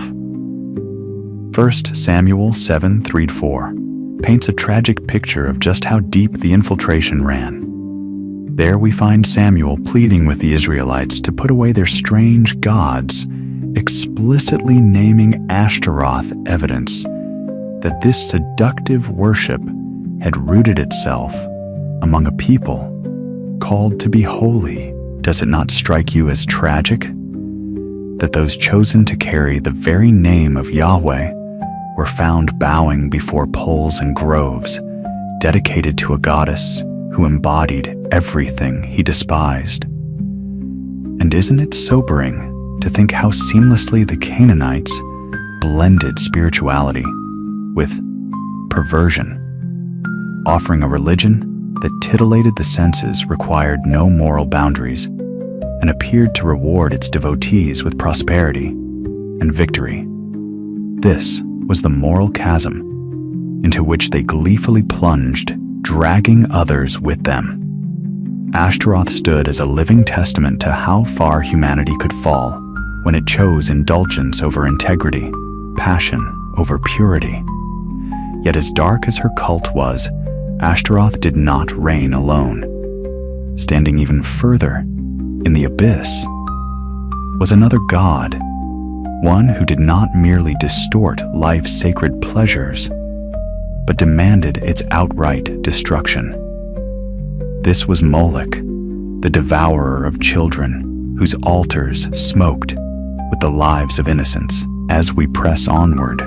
1 Samuel 7:3-4 paints a tragic picture of just how deep the infiltration ran. There we find Samuel pleading with the Israelites to put away their strange gods, explicitly naming Ashtaroth, evidence that this seductive worship had rooted itself among a people called to be holy. Does it not strike you as tragic that those chosen to carry the very name of Yahweh were found bowing before poles and groves dedicated to a goddess who embodied everything he despised? And isn't it sobering to think how seamlessly the Canaanites blended spirituality with perversion, offering a religion that titillated the senses, required no moral boundaries, and appeared to reward its devotees with prosperity and victory? This was the moral chasm into which they gleefully plunged, dragging others with them. Ashtaroth stood as a living testament to how far humanity could fall when it chose indulgence over integrity, passion over purity. Yet as dark as her cult was, Ashtaroth did not reign alone. Standing even further in the abyss was another god, one who did not merely distort life's sacred pleasures, but demanded its outright destruction. This was Molech, the devourer of children, whose altars smoked with the lives of innocents. As we press onward,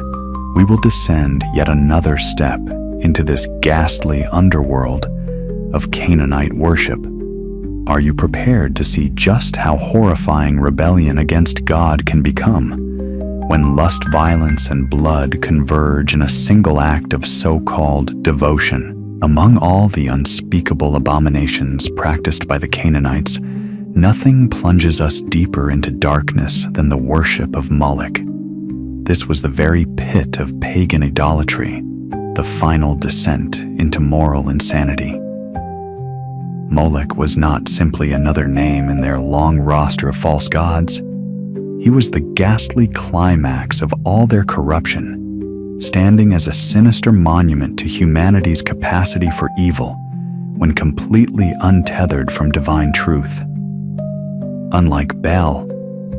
we will descend yet another step into this ghastly underworld of Canaanite worship. Are you prepared to see just how horrifying rebellion against God can become when lust, violence, and blood converge in a single act of so-called devotion? Among all the unspeakable abominations practiced by the Canaanites, nothing plunges us deeper into darkness than the worship of Molech. This was the very pit of pagan idolatry, the final descent into moral insanity. Molech was not simply another name in their long roster of false gods. He was the ghastly climax of all their corruption, standing as a sinister monument to humanity's capacity for evil when completely untethered from divine truth. Unlike Baal,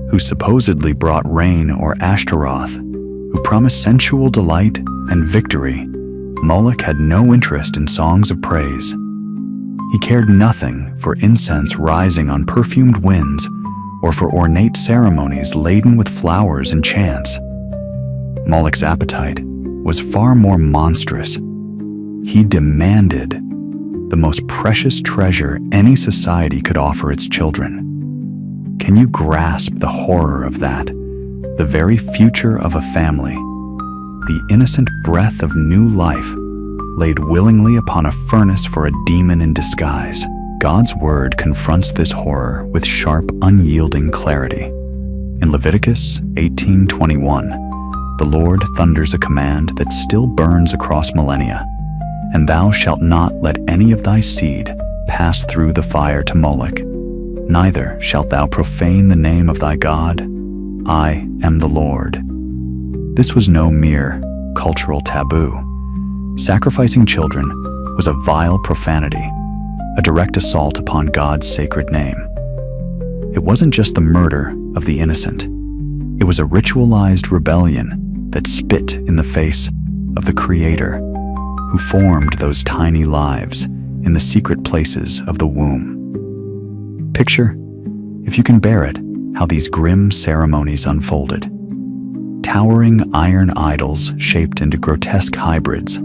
who supposedly brought rain, or Ashtaroth, who promised sensual delight and victory, Molech had no interest in songs of praise. He cared nothing for incense rising on perfumed winds or for ornate ceremonies laden with flowers and chants. Molech's appetite was far more monstrous. He demanded the most precious treasure any society could offer its children. Can you grasp the horror of that? The very future of a family, the innocent breath of new life, laid willingly upon a furnace for a demon in disguise. God's word confronts this horror with sharp, unyielding clarity. In Leviticus 18:21, the Lord thunders a command that still burns across millennia. And thou shalt not let any of thy seed pass through the fire to Molech, neither shalt thou profane the name of thy God. I am the Lord. This was no mere cultural taboo. Sacrificing children was a vile profanity, a direct assault upon God's sacred name. It wasn't just the murder of the innocent. It was a ritualized rebellion that spit in the face of the Creator, who formed those tiny lives in the secret places of the womb. Picture, if you can bear it, how these grim ceremonies unfolded. Towering iron idols shaped into grotesque hybrids,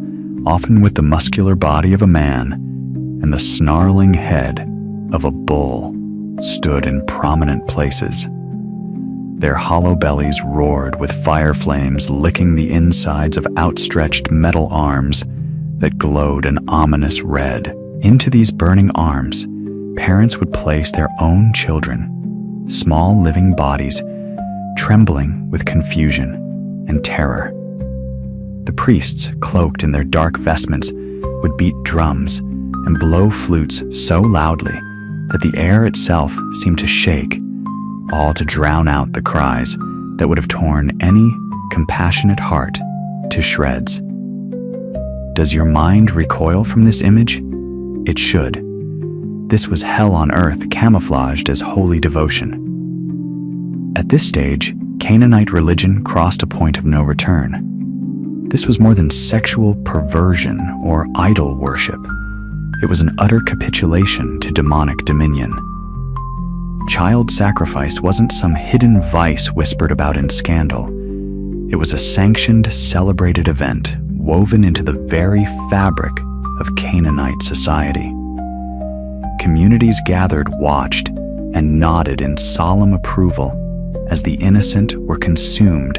often with the muscular body of a man and the snarling head of a bull. stood in prominent places. Their hollow bellies roared with fire flames licking the insides of outstretched metal arms that glowed an ominous red. Into these burning arms, parents would place their own children, small living bodies, trembling with confusion and terror. The priests, cloaked in their dark vestments, would beat drums and blow flutes so loudly that the air itself seemed to shake, all to drown out the cries that would have torn any compassionate heart to shreds. Does your mind recoil from this image? It should. This was hell on earth camouflaged as holy devotion. At this stage, Canaanite religion crossed a point of no return. This was more than sexual perversion or idol worship. It was an utter capitulation to demonic dominion. Child sacrifice wasn't some hidden vice whispered about in scandal. It was a sanctioned, celebrated event woven into the very fabric of Canaanite society. Communities gathered, watched, and nodded in solemn approval as the innocent were consumed,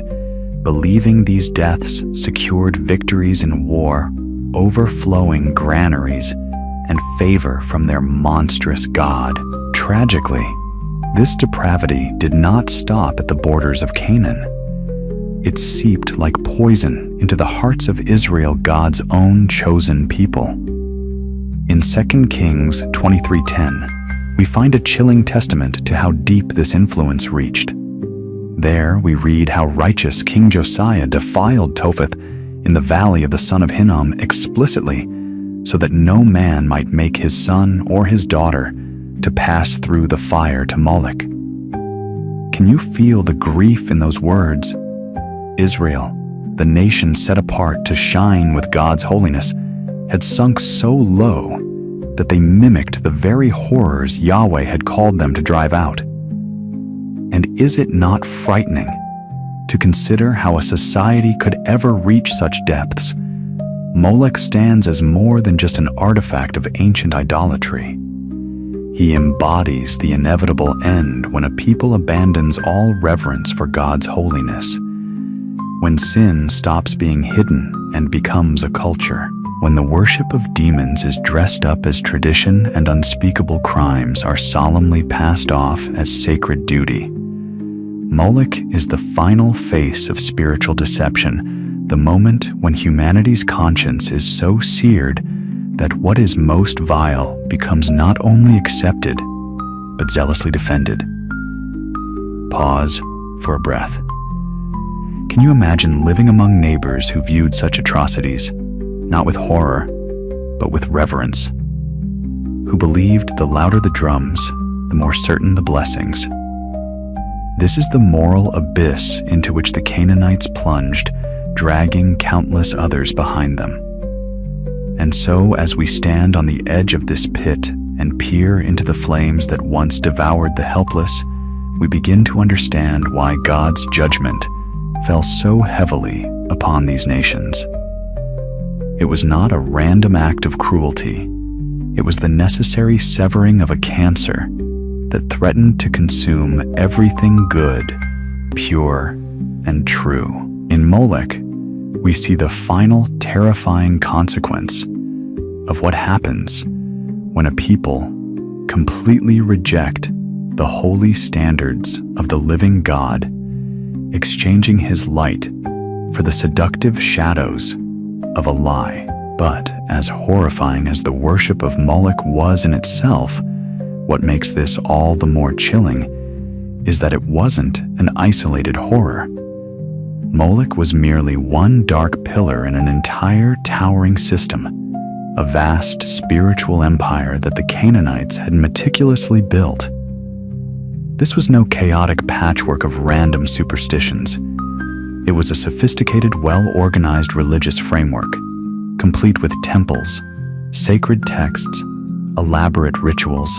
believing these deaths secured victories in war, overflowing granaries, and favor from their monstrous god. Tragically, this depravity did not stop at the borders of Canaan. It seeped like poison into the hearts of Israel, God's own chosen people. In 2 Kings 23:10, we find a chilling testament to how deep this influence reached. There we read how righteous King Josiah defiled Topheth in the valley of the son of Hinnom explicitly, so that no man might make his son or his daughter to pass through the fire to Molech. Can you feel the grief in those words? Israel, the nation set apart to shine with God's holiness, had sunk so low that they mimicked the very horrors Yahweh had called them to drive out. And is it not frightening to consider how a society could ever reach such depths? Molech stands as more than just an artifact of ancient idolatry. He embodies the inevitable end when a people abandons all reverence for God's holiness, when sin stops being hidden and becomes a culture, when the worship of demons is dressed up as tradition and unspeakable crimes are solemnly passed off as sacred duty. Molech is the final face of spiritual deception, the moment when humanity's conscience is so seared that what is most vile becomes not only accepted, but zealously defended. Pause for a breath. Can you imagine living among neighbors who viewed such atrocities, not with horror, but with reverence, who believed the louder the drums, the more certain the blessings? This is the moral abyss into which the Canaanites plunged, dragging countless others behind them. And so, as we stand on the edge of this pit and peer into the flames that once devoured the helpless, we begin to understand why God's judgment fell so heavily upon these nations. It was not a random act of cruelty. It was the necessary severing of a cancer that threatened to consume everything good, pure, and true. In Molech, we see the final terrifying consequence of what happens when a people completely reject the holy standards of the living God, exchanging his light for the seductive shadows of a lie. But as horrifying as the worship of Molech was in itself, what makes this all the more chilling is that it wasn't an isolated horror. Molech was merely one dark pillar in an entire towering system, a vast spiritual empire that the Canaanites had meticulously built. This was no chaotic patchwork of random superstitions. It was a sophisticated, well-organized religious framework, complete with temples, sacred texts, elaborate rituals,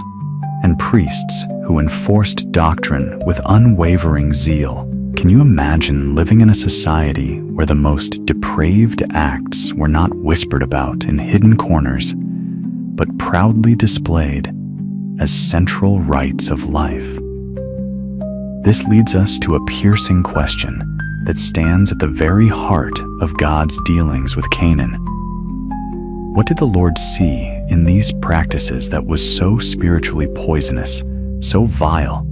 and priests who enforced doctrine with unwavering zeal. Can you imagine living in a society where the most depraved acts were not whispered about in hidden corners, but proudly displayed as central rights of life. This leads us to a piercing question that stands at the very heart of God's dealings with Canaan. What did the Lord see in these practices that was so spiritually poisonous, so vile,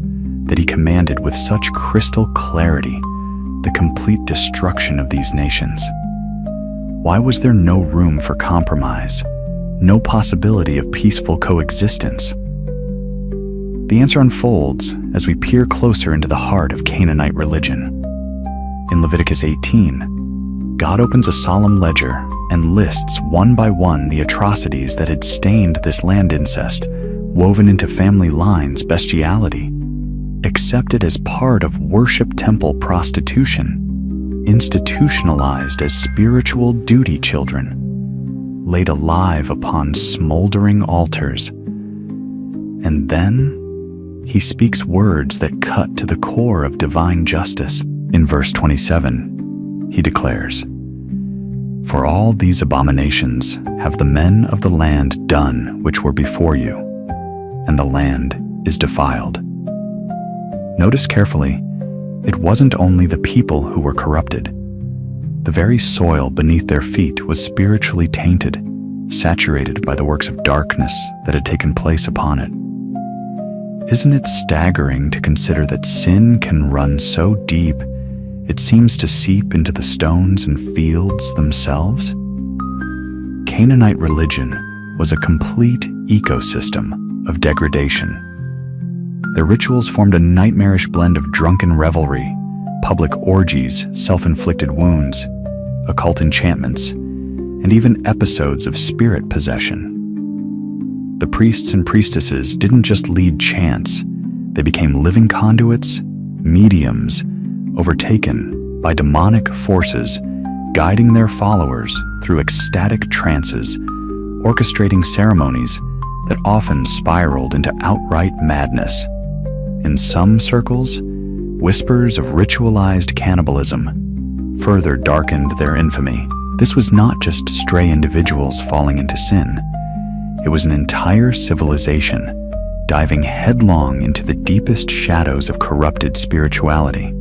that he commanded with such crystal clarity the complete destruction of these nations? Why was there no room for compromise, no possibility of peaceful coexistence? The answer unfolds as we peer closer into the heart of Canaanite religion. In Leviticus 18, God opens a solemn ledger and lists one by one the atrocities that had stained this land: incest, woven into family lines, bestiality, accepted as part of worship temple prostitution, institutionalized as spiritual duty children, laid alive upon smoldering altars. And then he speaks words that cut to the core of divine justice. In verse 27, he declares, "For all these abominations have the men of the land done which were before you, and the land is defiled." Notice carefully, it wasn't only the people who were corrupted. The very soil beneath their feet was spiritually tainted, saturated by the works of darkness that had taken place upon it. Isn't it staggering to consider that sin can run so deep it seems to seep into the stones and fields themselves? Canaanite religion was a complete ecosystem of degradation. Their rituals formed a nightmarish blend of drunken revelry, public orgies, self-inflicted wounds, occult enchantments, and even episodes of spirit possession. The priests and priestesses didn't just lead chants, they became living conduits, mediums, overtaken by demonic forces, guiding their followers through ecstatic trances, orchestrating ceremonies that often spiraled into outright madness. In some circles, whispers of ritualized cannibalism further darkened their infamy. This was not just stray individuals falling into sin. It was an entire civilization diving headlong into the deepest shadows of corrupted spirituality.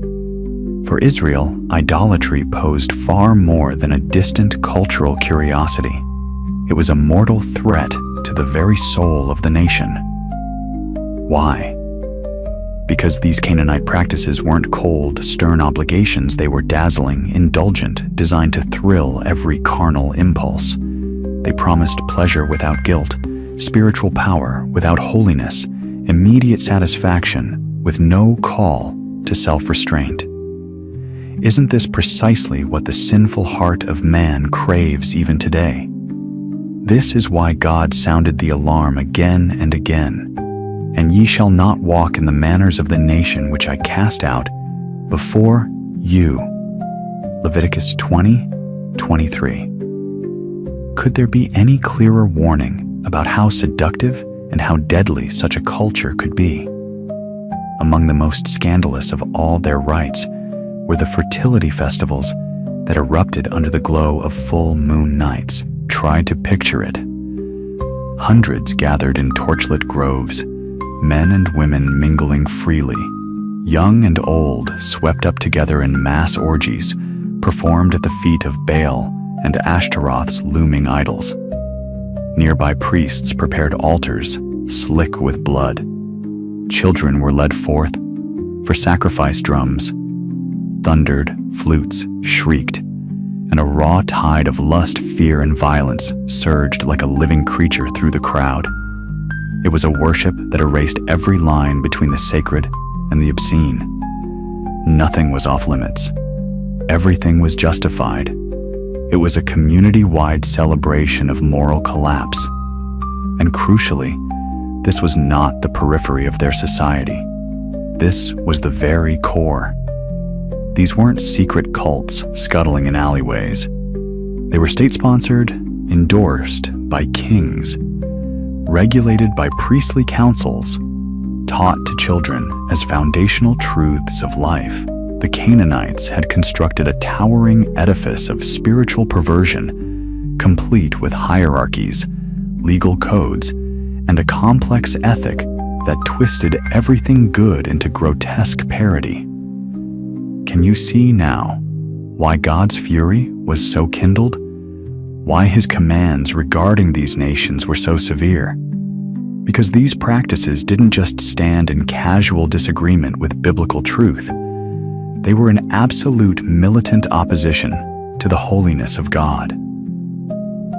For Israel, idolatry posed far more than a distant cultural curiosity. It was a mortal threat to the very soul of the nation. Why? Because these Canaanite practices weren't cold, stern obligations, they were dazzling, indulgent, designed to thrill every carnal impulse. They promised pleasure without guilt, spiritual power without holiness, immediate satisfaction with no call to self-restraint. Isn't this precisely what the sinful heart of man craves even today? This is why God sounded the alarm again and again. "And ye shall not walk in the manners of the nation which I cast out before you." Leviticus 20:23. Could there be any clearer warning about how seductive and how deadly such a culture could be? Among the most scandalous of all their rites were the fertility festivals that erupted under the glow of full moon nights. Try to picture it. Hundreds gathered in torchlit groves, men and women mingling freely, young and old swept up together in mass orgies, performed at the feet of Baal and Ashtaroth's looming idols. Nearby priests prepared altars, slick with blood. Children were led forth, for sacrifice drums thundered, flutes shrieked, and a raw tide of lust, fear, and violence surged like a living creature through the crowd. It was a worship that erased every line between the sacred and the obscene. Nothing was off limits. Everything was justified. It was a community-wide celebration of moral collapse. And crucially, this was not the periphery of their society. This was the very core. These weren't secret cults scuttling in alleyways. They were state-sponsored, endorsed by kings, regulated by priestly councils, taught to children as foundational truths of life. The Canaanites had constructed a towering edifice of spiritual perversion, complete with hierarchies, legal codes, and a complex ethic that twisted everything good into grotesque parody. Can you see now why God's fury was so kindled? Why his commands regarding these nations were so severe? Because these practices didn't just stand in casual disagreement with biblical truth. They were in absolute militant opposition to the holiness of God.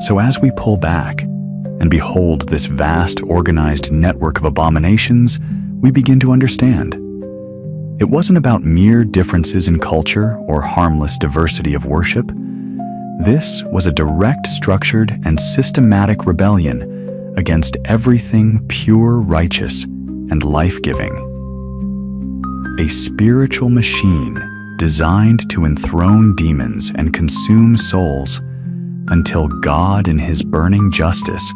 So as we pull back and behold this vast organized network of abominations, we begin to understand. It wasn't about mere differences in culture or harmless diversity of worship. This was a direct, structured, and systematic rebellion against everything pure, righteous, and life-giving. A spiritual machine designed to enthrone demons and consume souls until God in his burning justice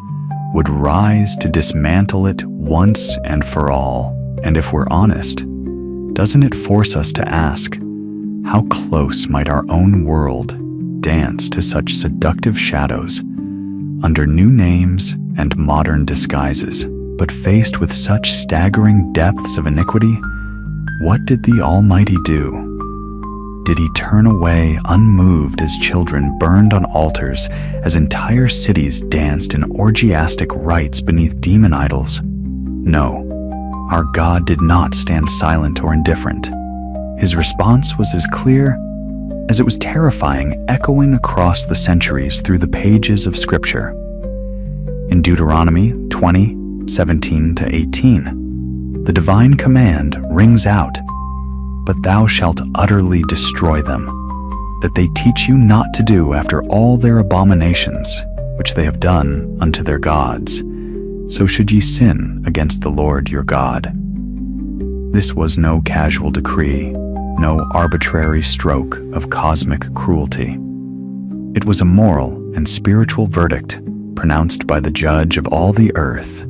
would rise to dismantle it once and for all. And if we're honest, doesn't it force us to ask, how close might our own world dance to such seductive shadows under new names and modern disguises? But faced with such staggering depths of iniquity, what did the Almighty do? Did he turn away unmoved as children burned on altars, as entire cities danced in orgiastic rites beneath demon idols? No, our God did not stand silent or indifferent. His response was as clear as it was terrifying, echoing across the centuries through the pages of Scripture. In Deuteronomy 20:17-18, the divine command rings out, "But thou shalt utterly destroy them, that they teach you not to do after all their abominations, which they have done unto their gods. So should ye sin against the Lord your God." This was no casual decree, no arbitrary stroke of cosmic cruelty. It was a moral and spiritual verdict pronounced by the judge of all the earth,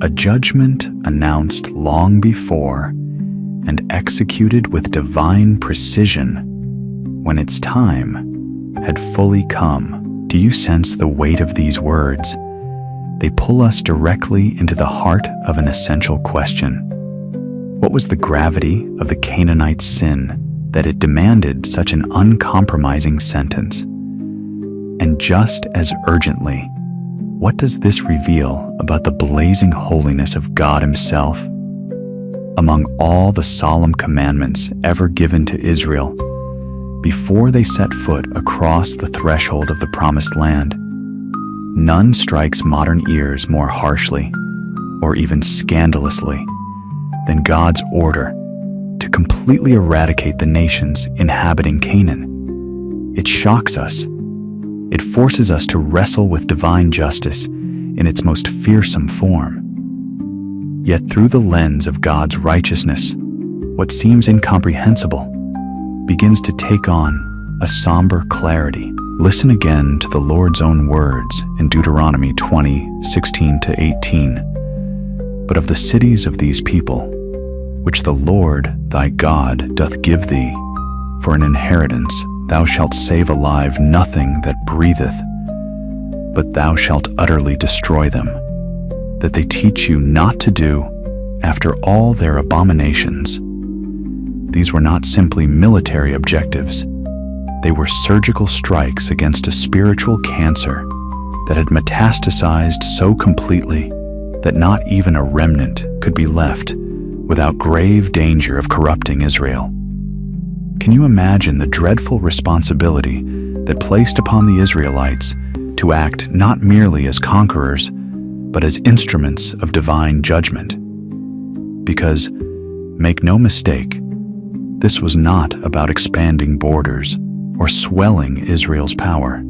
a judgment announced long before and executed with divine precision when its time had fully come. Do you sense the weight of these words? They pull us directly into the heart of an essential question. What was the gravity of the Canaanites' sin that it demanded such an uncompromising sentence? And just as urgently, what does this reveal about the blazing holiness of God himself? Among all the solemn commandments ever given to Israel, before they set foot across the threshold of the Promised Land, none strikes modern ears more harshly, or even scandalously, than God's order to completely eradicate the nations inhabiting Canaan. It shocks us. It forces us to wrestle with divine justice in its most fearsome form. Yet through the lens of God's righteousness, what seems incomprehensible begins to take on a somber clarity. Listen again to the Lord's own words in Deuteronomy 20:16-18. "But of the cities of these people, which the Lord thy God doth give thee, for an inheritance, thou shalt save alive nothing that breatheth, but thou shalt utterly destroy them, that they teach you not to do after all their abominations." These were not simply military objectives. They were surgical strikes against a spiritual cancer that had metastasized so completely that not even a remnant could be left without grave danger of corrupting Israel. Can you imagine the dreadful responsibility that placed upon the Israelites to act not merely as conquerors, but as instruments of divine judgment? Because, make no mistake, this was not about expanding borders or swelling Israel's power.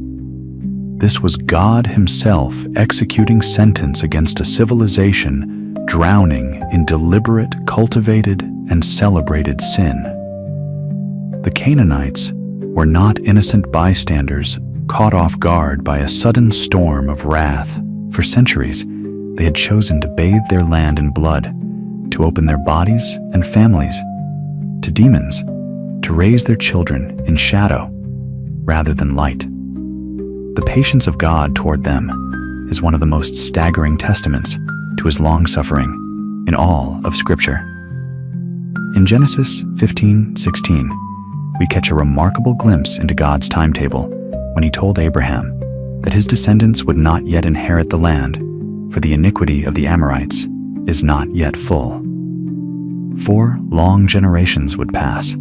This was God himself executing sentence against a civilization drowning in deliberate, cultivated, and celebrated sin. The Canaanites were not innocent bystanders caught off guard by a sudden storm of wrath. For centuries, they had chosen to bathe their land in blood, to open their bodies and families to demons, to raise their children in shadow rather than light. The patience of God toward them is one of the most staggering testaments to his long-suffering in all of Scripture. In Genesis 15:16, we catch a remarkable glimpse into God's timetable when he told Abraham that his descendants would not yet inherit the land, for the iniquity of the Amorites is not yet full. 4 long generations would pass,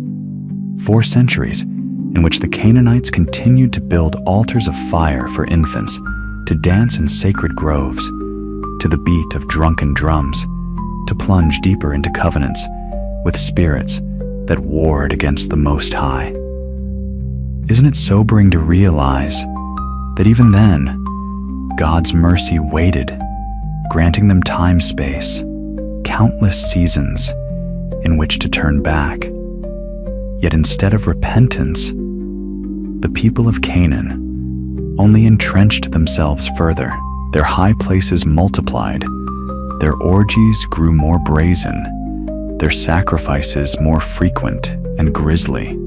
4 centuries in which the Canaanites continued to build altars of fire for infants, to dance in sacred groves, to the beat of drunken drums, to plunge deeper into covenants with spirits that warred against the Most High. Isn't it sobering to realize that even then, God's mercy waited, granting them time-space, countless seasons in which to turn back. Yet instead of repentance, the people of Canaan only entrenched themselves further. Their high places multiplied, their orgies grew more brazen, their sacrifices more frequent and grisly.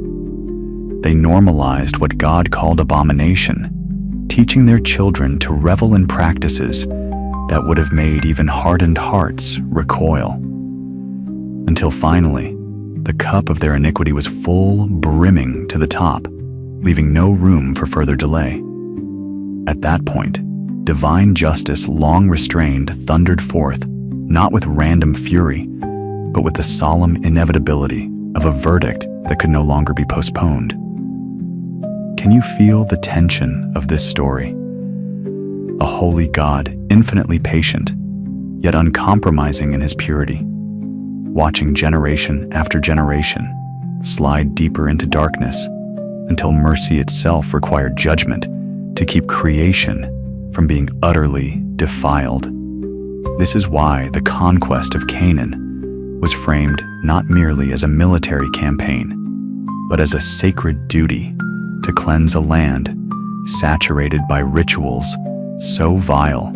They normalized what God called abomination, teaching their children to revel in practices that would have made even hardened hearts recoil. Until finally, the cup of their iniquity was full, brimming to the top, leaving no room for further delay. At that point, divine justice, long restrained, thundered forth, not with random fury, but with the solemn inevitability of a verdict that could no longer be postponed. Can you feel the tension of this story? A holy God, infinitely patient, yet uncompromising in his purity, watching generation after generation slide deeper into darkness until mercy itself required judgment to keep creation from being utterly defiled. This is why the conquest of Canaan was framed not merely as a military campaign, but as a sacred duty to cleanse a land saturated by rituals so vile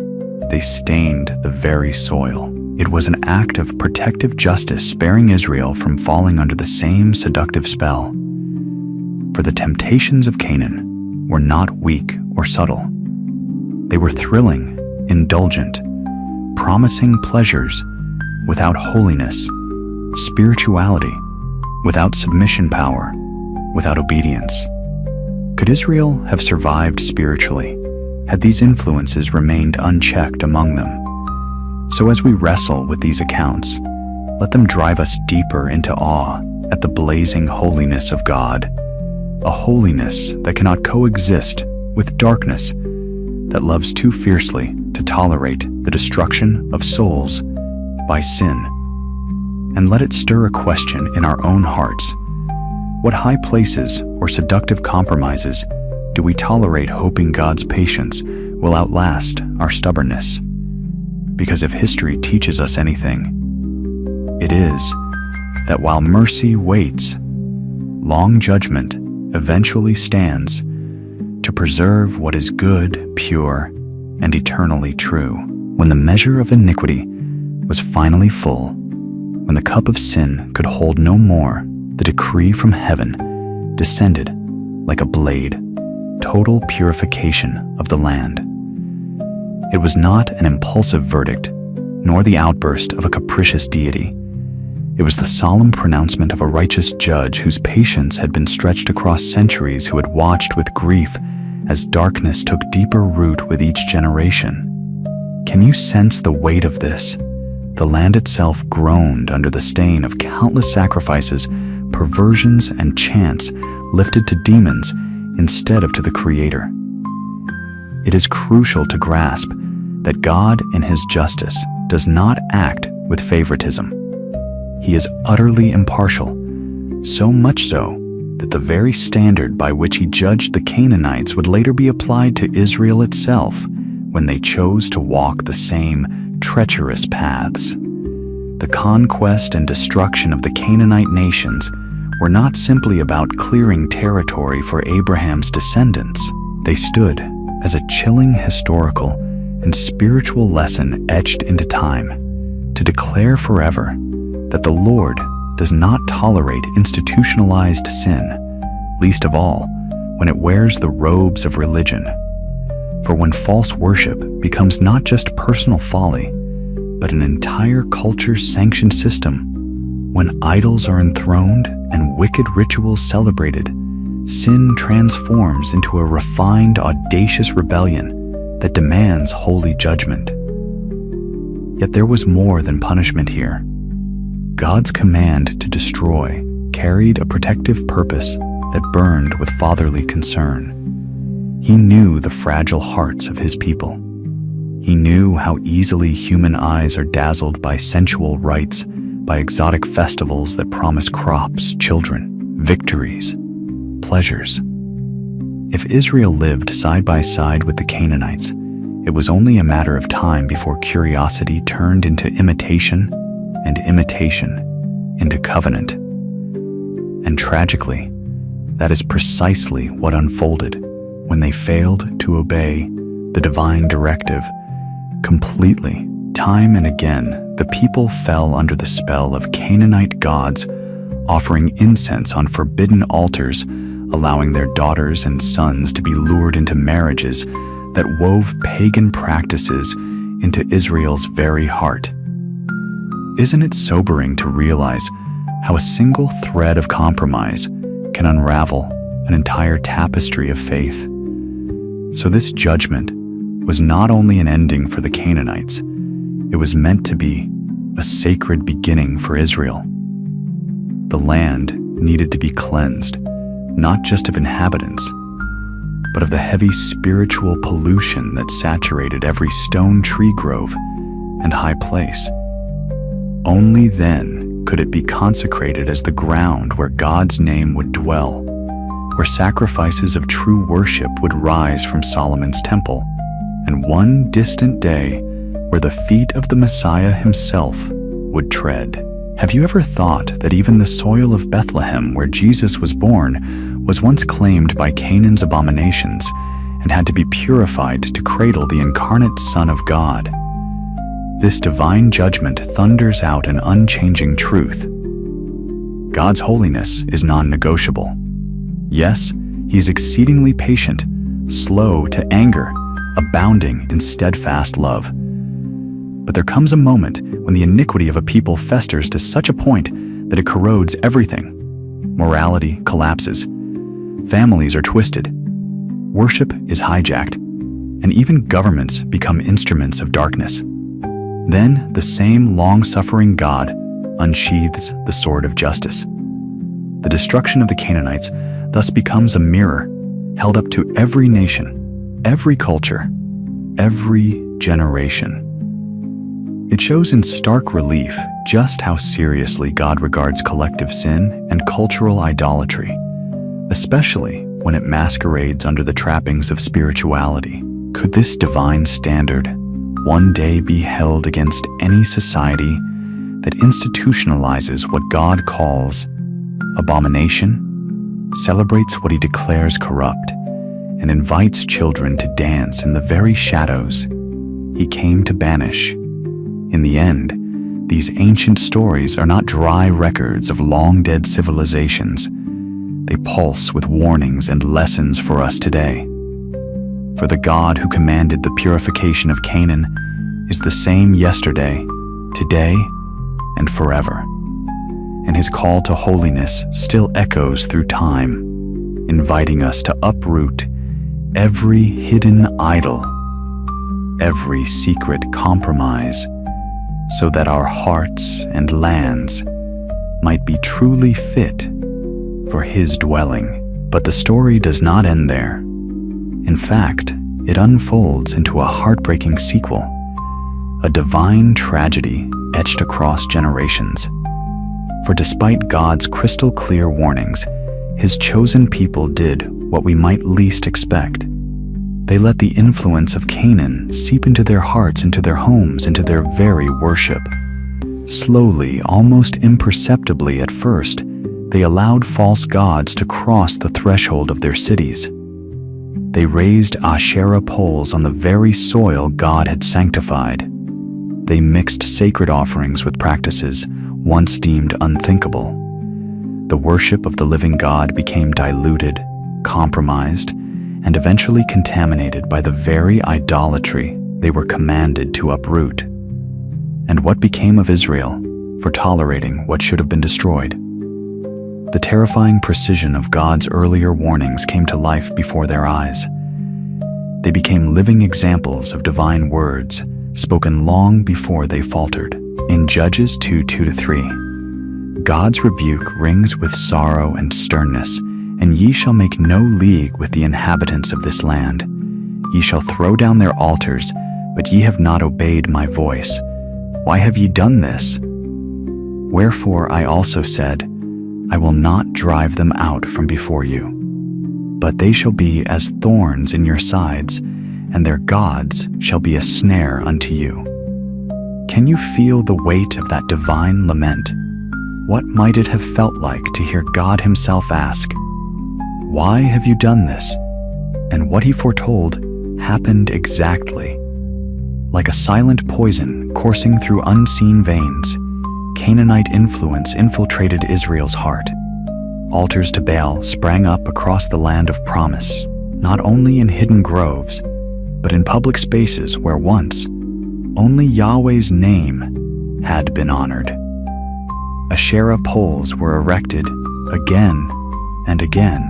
they stained the very soil. It was an act of protective justice, sparing Israel from falling under the same seductive spell. For the temptations of Canaan were not weak or subtle. They were thrilling, indulgent, promising pleasures without holiness, spirituality without submission power, without obedience. Could Israel have survived spiritually had these influences remained unchecked among them? So as we wrestle with these accounts, let them drive us deeper into awe at the blazing holiness of God, a holiness that cannot coexist with darkness that loves too fiercely to tolerate the destruction of souls by sin. And let it stir a question in our own hearts. What high places or seductive compromises do we tolerate, hoping God's patience will outlast our stubbornness? Because if history teaches us anything, it is that while mercy waits, long judgment eventually stands to preserve what is good, pure, and eternally true. When the measure of iniquity was finally full, when the cup of sin could hold no more, the decree from heaven descended like a blade, total purification of the land. It was not an impulsive verdict, nor the outburst of a capricious deity. It was the solemn pronouncement of a righteous judge whose patience had been stretched across centuries, who had watched with grief as darkness took deeper root with each generation. Can you sense the weight of this? The land itself groaned under the stain of countless sacrifices, perversions, and chants lifted to demons instead of to the Creator. It is crucial to grasp that God in His justice does not act with favoritism. He is utterly impartial, so much so that the very standard by which He judged the Canaanites would later be applied to Israel itself when they chose to walk the same treacherous paths. The conquest and destruction of the Canaanite nations were not simply about clearing territory for Abraham's descendants. They stood as a chilling historical and spiritual lesson etched into time to declare forever that the Lord does not tolerate institutionalized sin, least of all when it wears the robes of religion. For when false worship becomes not just personal folly, but an entire culture-sanctioned system. When idols are enthroned and wicked rituals celebrated, sin transforms into a refined, audacious rebellion that demands holy judgment. Yet there was more than punishment here. God's command to destroy carried a protective purpose that burned with fatherly concern. He knew the fragile hearts of his people. He knew how easily human eyes are dazzled by sensual rites, by exotic festivals that promise crops, children, victories, pleasures. If Israel lived side by side with the Canaanites, it was only a matter of time before curiosity turned into imitation and imitation into covenant. And tragically, that is precisely what unfolded when they failed to obey the divine directive completely. Time and again, the people fell under the spell of Canaanite gods, offering incense on forbidden altars, allowing their daughters and sons to be lured into marriages that wove pagan practices into Israel's very heart. Isn't it sobering to realize how a single thread of compromise can unravel an entire tapestry of faith? So this judgment was not only an ending for the Canaanites, it was meant to be a sacred beginning for Israel. The land needed to be cleansed, not just of inhabitants, but of the heavy spiritual pollution that saturated every stone tree grove and high place. Only then could it be consecrated as the ground where God's name would dwell, where sacrifices of true worship would rise from Solomon's temple, and one distant day where the feet of the Messiah himself would tread. Have you ever thought that even the soil of Bethlehem, where Jesus was born, was once claimed by Canaan's abominations and had to be purified to cradle the incarnate Son of God? This divine judgment thunders out an unchanging truth. God's holiness is non-negotiable. Yes, he is exceedingly patient, slow to anger, abounding in steadfast love. But there comes a moment when the iniquity of a people festers to such a point that it corrodes everything. Morality collapses. Families are twisted. Worship is hijacked. And even governments become instruments of darkness. Then the same long-suffering God unsheathes the sword of justice. The destruction of the Canaanites thus becomes a mirror held up to every nation, every culture, every generation. It shows in stark relief just how seriously God regards collective sin and cultural idolatry, especially when it masquerades under the trappings of spirituality. Could this divine standard one day be held against any society that institutionalizes what God calls abomination, celebrates what he declares corrupt, and invites children to dance in the very shadows he came to banish? In the end, these ancient stories are not dry records of long-dead civilizations. They pulse with warnings and lessons for us today. For the God who commanded the purification of Canaan is the same yesterday, today, and forever. And his call to holiness still echoes through time, inviting us to uproot every hidden idol, every secret compromise, so that our hearts and lands might be truly fit for his dwelling. But the story does not end there. In fact, it unfolds into a heartbreaking sequel, a divine tragedy etched across generations. For despite God's crystal-clear warnings, his chosen people did what we might least expect. They let the influence of Canaan seep into their hearts, into their homes, into their very worship. Slowly, almost imperceptibly at first, they allowed false gods to cross the threshold of their cities. They raised Asherah poles on the very soil God had sanctified. They mixed sacred offerings with practices once deemed unthinkable. The worship of the living God became diluted, compromised, and eventually contaminated by the very idolatry they were commanded to uproot. And what became of Israel for tolerating what should have been destroyed? The terrifying precision of God's earlier warnings came to life before their eyes. They became living examples of divine words spoken long before they faltered. In Judges 2:2-3, God's rebuke rings with sorrow and sternness, and ye shall make no league with the inhabitants of this land. Ye shall throw down their altars, but ye have not obeyed my voice. Why have ye done this? Wherefore I also said, I will not drive them out from before you. But they shall be as thorns in your sides, and their gods shall be a snare unto you. Can you feel the weight of that divine lament? What might it have felt like to hear God himself ask, why have you done this? And what he foretold happened exactly. Like a silent poison coursing through unseen veins, Canaanite influence infiltrated Israel's heart. Altars to Baal sprang up across the land of promise, not only in hidden groves, but in public spaces where once only Yahweh's name had been honored. Asherah poles were erected again and again,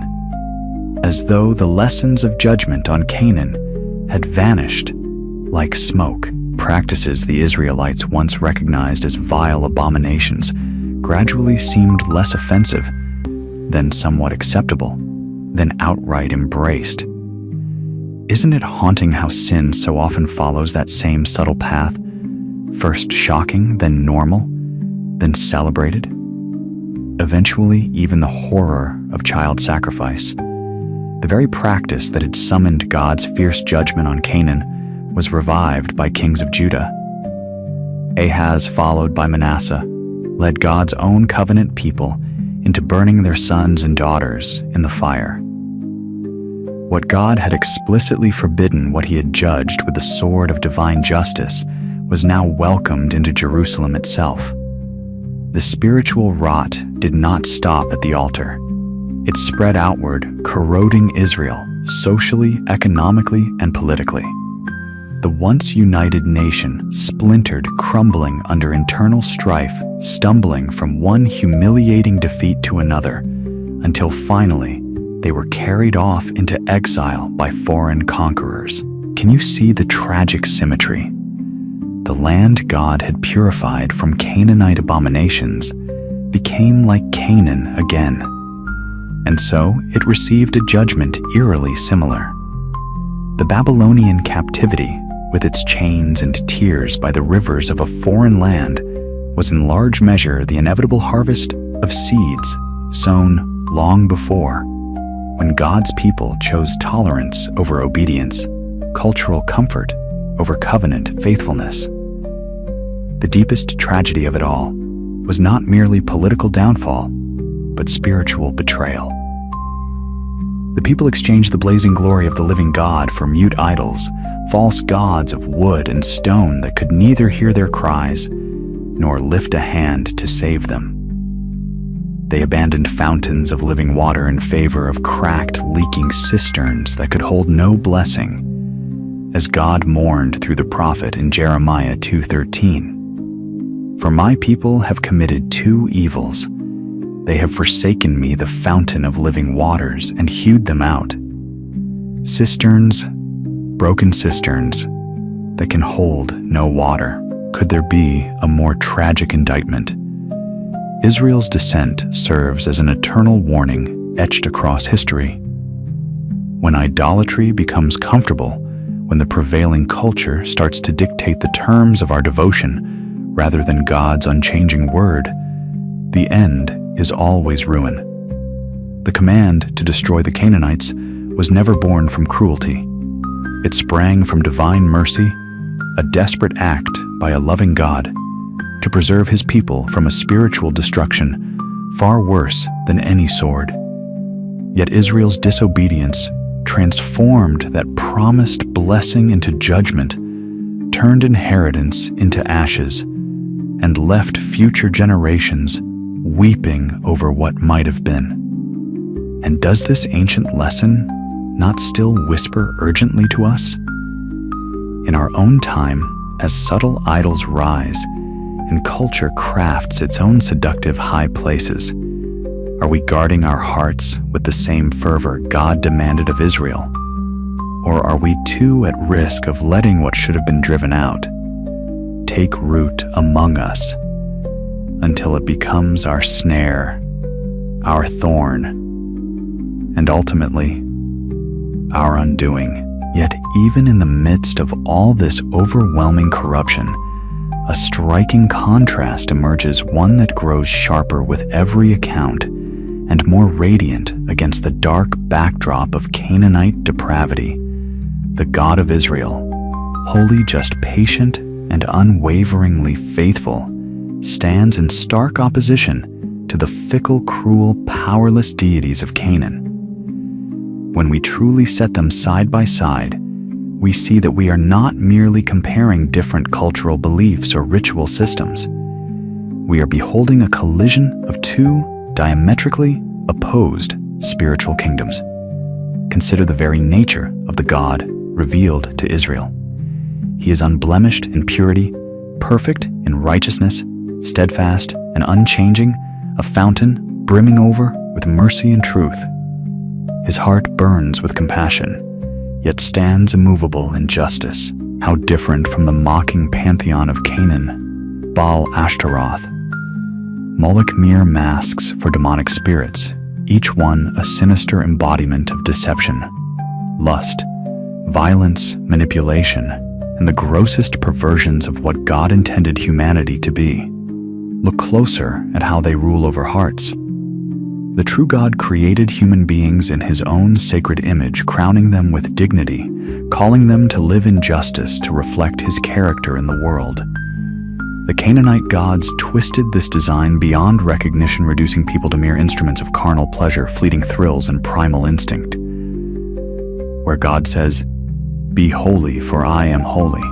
as though the lessons of judgment on Canaan had vanished like smoke. Practices the Israelites once recognized as vile abominations gradually seemed less offensive, then somewhat acceptable, then outright embraced. Isn't it haunting how sin so often follows that same subtle path, first shocking, then normal, then celebrated? Eventually, even the horror of child sacrifice, the very practice that had summoned God's fierce judgment on Canaan, was revived by kings of Judah. Ahaz, followed by Manasseh, led God's own covenant people into burning their sons and daughters in the fire. What God had explicitly forbidden, what he had judged with the sword of divine justice, was now welcomed into Jerusalem itself. The spiritual rot did not stop at the altar. It spread outward, corroding Israel socially, economically, and politically. The once united nation splintered, crumbling under internal strife, stumbling from one humiliating defeat to another, until finally they were carried off into exile by foreign conquerors. Can you see the tragic symmetry? The land God had purified from Canaanite abominations became like Canaan again, and so it received a judgment eerily similar. The Babylonian captivity, with its chains and tears by the rivers of a foreign land, was in large measure the inevitable harvest of seeds sown long before, when God's people chose tolerance over obedience, cultural comfort over covenant faithfulness. The deepest tragedy of it all was not merely political downfall, but spiritual betrayal. The people exchanged the blazing glory of the living God for mute idols, false gods of wood and stone that could neither hear their cries nor lift a hand to save them. They abandoned fountains of living water in favor of cracked, leaking cisterns that could hold no blessing, as God mourned through the prophet in Jeremiah 2:13. For my people have committed two evils. They have forsaken me, the fountain of living waters, and hewed them out. Cisterns, broken cisterns, that can hold no water. Could there be a more tragic indictment? Israel's descent serves as an eternal warning etched across history. When idolatry becomes comfortable, when the prevailing culture starts to dictate the terms of our devotion rather than God's unchanging word, the end is always ruin. The command to destroy the Canaanites was never born from cruelty. It sprang from divine mercy, a desperate act by a loving God to preserve his people from a spiritual destruction far worse than any sword. Yet Israel's disobedience transformed that promised blessing into judgment, turned inheritance into ashes, and left future generations weeping over what might have been. And does this ancient lesson not still whisper urgently to us? In our own time, as subtle idols rise, and culture crafts its own seductive high places. Are we guarding our hearts with the same fervor God demanded of Israel? Or are we too at risk of letting what should have been driven out take root among us until it becomes our snare, our thorn, and ultimately our undoing? Yet even in the midst of all this overwhelming corruption, a striking contrast emerges, one that grows sharper with every account and more radiant against the dark backdrop of Canaanite depravity. The God of Israel, wholly just patient and unwaveringly faithful, stands in stark opposition to the fickle, cruel, powerless deities of Canaan. When we truly set them side by side, we see that we are not merely comparing different cultural beliefs or ritual systems. We are beholding a collision of two diametrically opposed spiritual kingdoms. Consider the very nature of the God revealed to Israel. He is unblemished in purity, perfect in righteousness, steadfast and unchanging, a fountain brimming over with mercy and truth. His heart burns with compassion, yet stands immovable in justice. How different from the mocking pantheon of Canaan, Baal, Ashtaroth. Molech, mere masks for demonic spirits, each one a sinister embodiment of deception, lust, violence, manipulation, and the grossest perversions of what God intended humanity to be. Look closer at how they rule over hearts. The true God created human beings in his own sacred image, crowning them with dignity, calling them to live in justice to reflect his character in the world. The Canaanite gods twisted this design beyond recognition, reducing people to mere instruments of carnal pleasure, fleeting thrills, and primal instinct. Where God says, "Be holy, for I am holy,"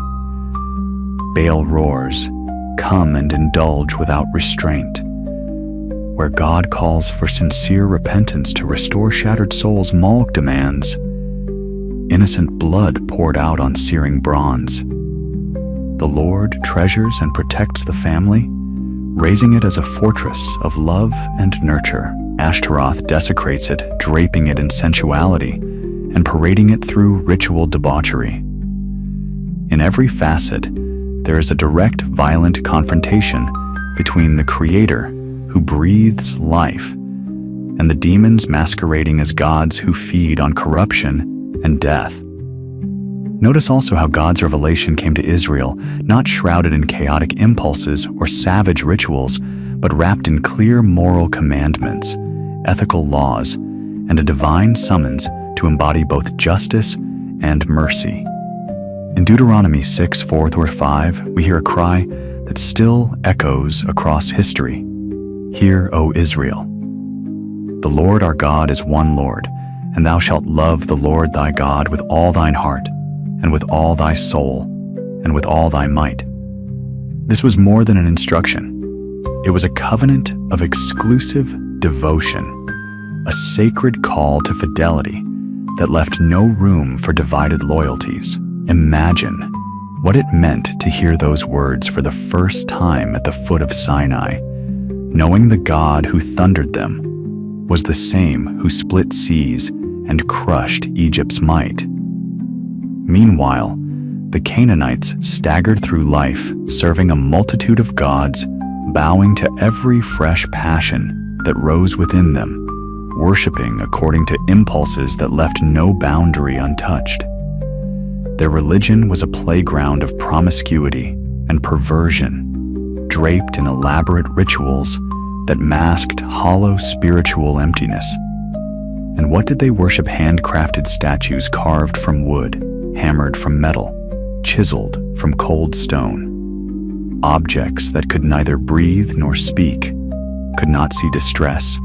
Baal roars, "Come and indulge without restraint." Where God calls for sincere repentance to restore shattered souls, Molech demands innocent blood poured out on searing bronze. The Lord treasures and protects the family, raising it as a fortress of love and nurture. Ashtaroth desecrates it, draping it in sensuality and parading it through ritual debauchery. In every facet, there is a direct, violent confrontation between the Creator, who breathes life, and the demons masquerading as gods who feed on corruption and death. Notice also how God's revelation came to Israel, not shrouded in chaotic impulses or savage rituals, but wrapped in clear moral commandments, ethical laws, and a divine summons to embody both justice and mercy. In Deuteronomy 6:4-5, we hear a cry that still echoes across history. Hear, O Israel, the Lord our God is one Lord, and thou shalt love the Lord thy God with all thine heart, and with all thy soul, and with all thy might. This was more than an instruction. It was a covenant of exclusive devotion, a sacred call to fidelity that left no room for divided loyalties. Imagine what it meant to hear those words for the first time at the foot of Sinai, knowing the God who thundered them was the same who split seas and crushed Egypt's might. Meanwhile, the Canaanites staggered through life, serving a multitude of gods, bowing to every fresh passion that rose within them, worshiping according to impulses that left no boundary untouched. Their religion was a playground of promiscuity and perversion, draped in elaborate rituals that masked hollow spiritual emptiness. And what did they worship? Handcrafted statues carved from wood, hammered from metal, chiseled from cold stone. Objects that could neither breathe nor speak, could not see distress,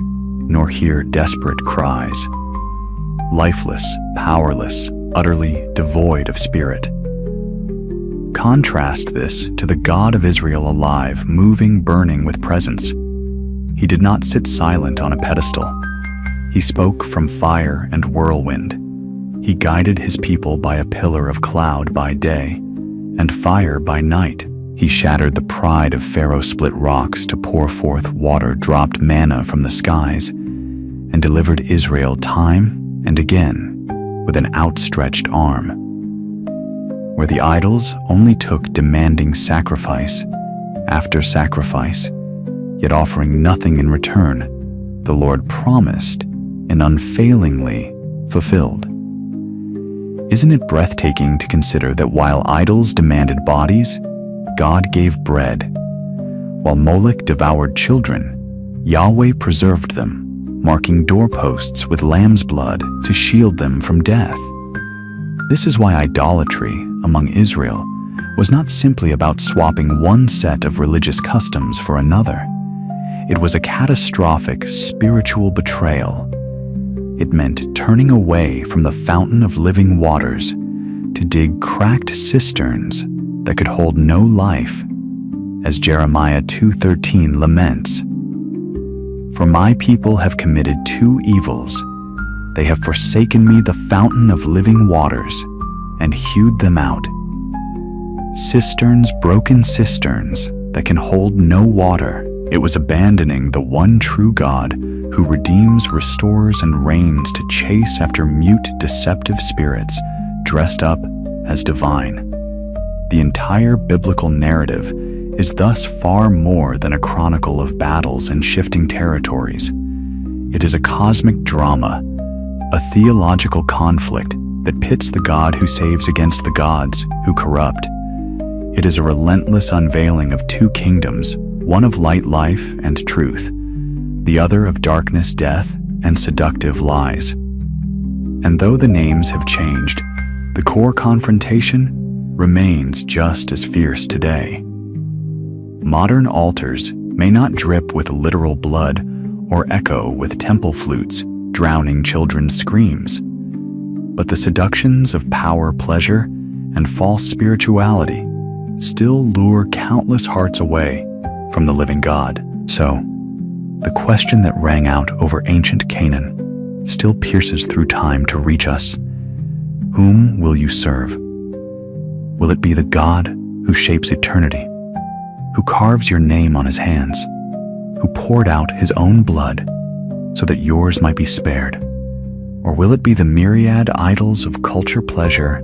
nor hear desperate cries. Lifeless, powerless, utterly devoid of spirit. Contrast this to the God of Israel, alive, moving, burning with presence. He did not sit silent on a pedestal. He spoke from fire and whirlwind. He guided his people by a pillar of cloud by day and fire by night, He shattered the pride of Pharaoh's split rocks to pour forth water-dropped manna from the skies, and delivered Israel time and again with an outstretched arm. Where the idols only took demanding sacrifice after sacrifice, yet offering nothing in return, the Lord promised and unfailingly fulfilled. Isn't it breathtaking to consider that while idols demanded bodies, God gave bread? While Molech devoured children, Yahweh preserved them, marking doorposts with lamb's blood to shield them from death. This is why idolatry among Israel was not simply about swapping one set of religious customs for another. It was a catastrophic spiritual betrayal. It meant turning away from the fountain of living waters to dig cracked cisterns that could hold no life, as Jeremiah 2:13 laments. For my people have committed two evils. They have forsaken me, the fountain of living waters, and hewed them out. Cisterns, broken cisterns that can hold no water. It was abandoning the one true God who redeems, restores, and reigns to chase after mute, deceptive spirits dressed up as divine. The entire biblical narrative is thus far more than a chronicle of battles and shifting territories. It is a cosmic drama, a theological conflict that pits the God who saves against the gods who corrupt. It is a relentless unveiling of two kingdoms, one of light, life, and truth, the other of darkness, death, and seductive lies. And though the names have changed, the core confrontation remains just as fierce today. Modern altars may not drip with literal blood or echo with temple flutes drowning children's screams, but the seductions of power, pleasure, and false spirituality still lure countless hearts away from the living God. So, the question that rang out over ancient Canaan still pierces through time to reach us. Whom will you serve? Will it be the God who shapes eternity, who carves your name on his hands, who poured out his own blood so that yours might be spared? Or will it be the myriad idols of culture, pleasure,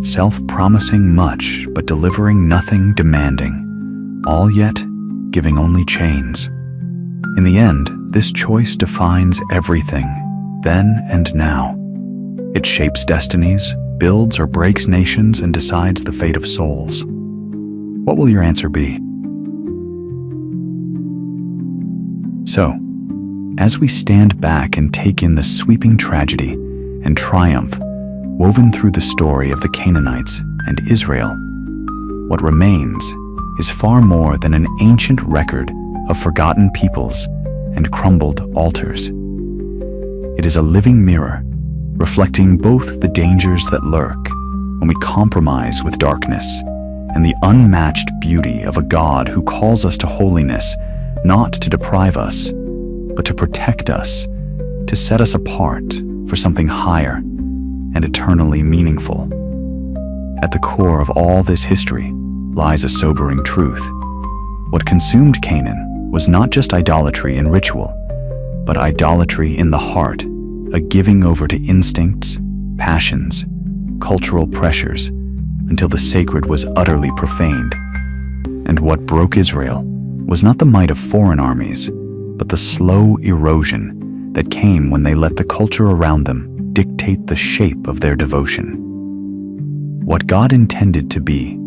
self-promising much but delivering nothing, demanding, all yet giving only chains? In the end, this choice defines everything, then and now. It shapes destinies, builds or breaks nations, and decides the fate of souls. What will your answer be? So, as we stand back and take in the sweeping tragedy and triumph woven through the story of the Canaanites and Israel, what remains is far more than an ancient record of forgotten peoples and crumbled altars. It is a living mirror, reflecting both the dangers that lurk when we compromise with darkness and the unmatched beauty of a God who calls us to holiness, not to deprive us, but to protect us, to set us apart for something higher and eternally meaningful. At the core of all this history lies a sobering truth. What consumed Canaan was not just idolatry in ritual, but idolatry in the heart, a giving over to instincts, passions, cultural pressures, until the sacred was utterly profaned. And what broke Israel was not the might of foreign armies, but the slow erosion that came when they let the culture around them dictate the shape of their devotion. What God intended to be,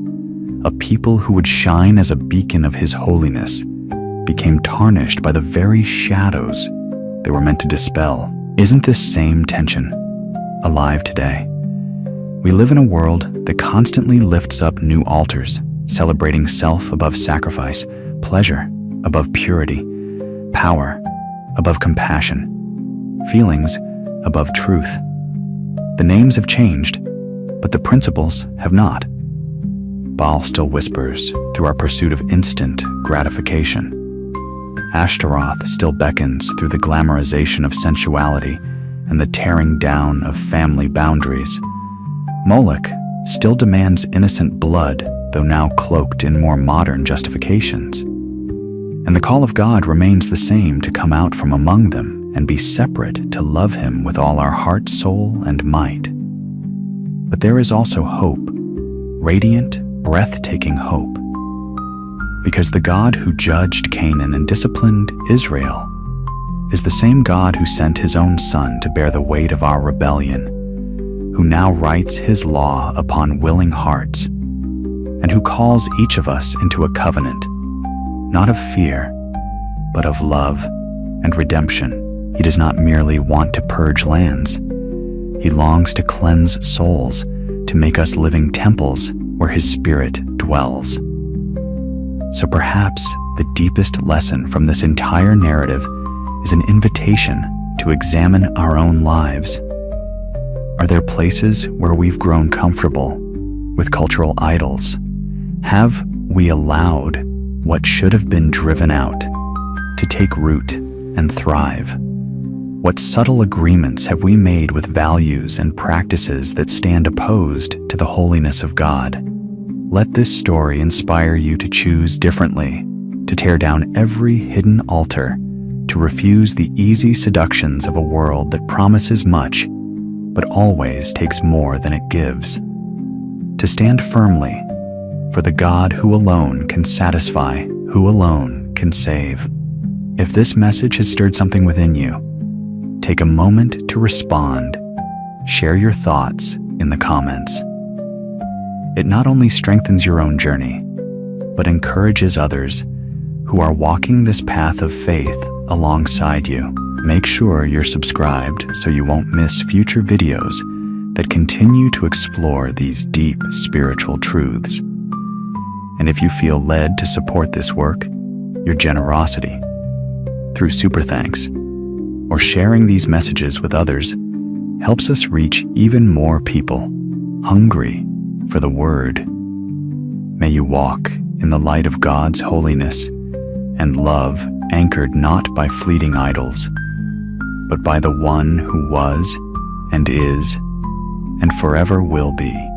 a people who would shine as a beacon of His holiness, became tarnished by the very shadows they were meant to dispel. Isn't this same tension alive today? We live in a world that constantly lifts up new altars, celebrating self above sacrifice, pleasure above purity, power above compassion, feelings above truth. The names have changed, but the principles have not. Baal still whispers through our pursuit of instant gratification. Ashtaroth still beckons through the glamorization of sensuality and the tearing down of family boundaries. Molech still demands innocent blood though now cloaked in more modern justifications. And the call of God remains the same, to come out from among them and be separate, to love Him with all our heart, soul, and might. But there is also hope, radiant, breathtaking hope. Because the God who judged Canaan and disciplined Israel is the same God who sent His own Son to bear the weight of our rebellion, who now writes His law upon willing hearts, and who calls each of us into a covenant, not of fear, but of love and redemption. He does not merely want to purge lands. He longs to cleanse souls, to make us living temples where His Spirit dwells. So perhaps the deepest lesson from this entire narrative is an invitation to examine our own lives. Are there places where we've grown comfortable with cultural idols? Have we allowed what should have been driven out to take root and thrive? What subtle agreements have we made with values and practices that stand opposed to the holiness of God? Let this story inspire you to choose differently, to tear down every hidden altar, to refuse the easy seductions of a world that promises much, but always takes more than it gives. To stand firmly for the God who alone can satisfy, who alone can save. If this message has stirred something within you, take a moment to respond. Share your thoughts in the comments. It not only strengthens your own journey, but encourages others who are walking this path of faith alongside you. Make sure you're subscribed so you won't miss future videos that continue to explore these deep spiritual truths. And if you feel led to support this work, your generosity through super thanks or sharing these messages with others helps us reach even more people hungry for the Word. May you walk in the light of God's holiness and love, anchored not by fleeting idols, but by the one who was and is and forever will be.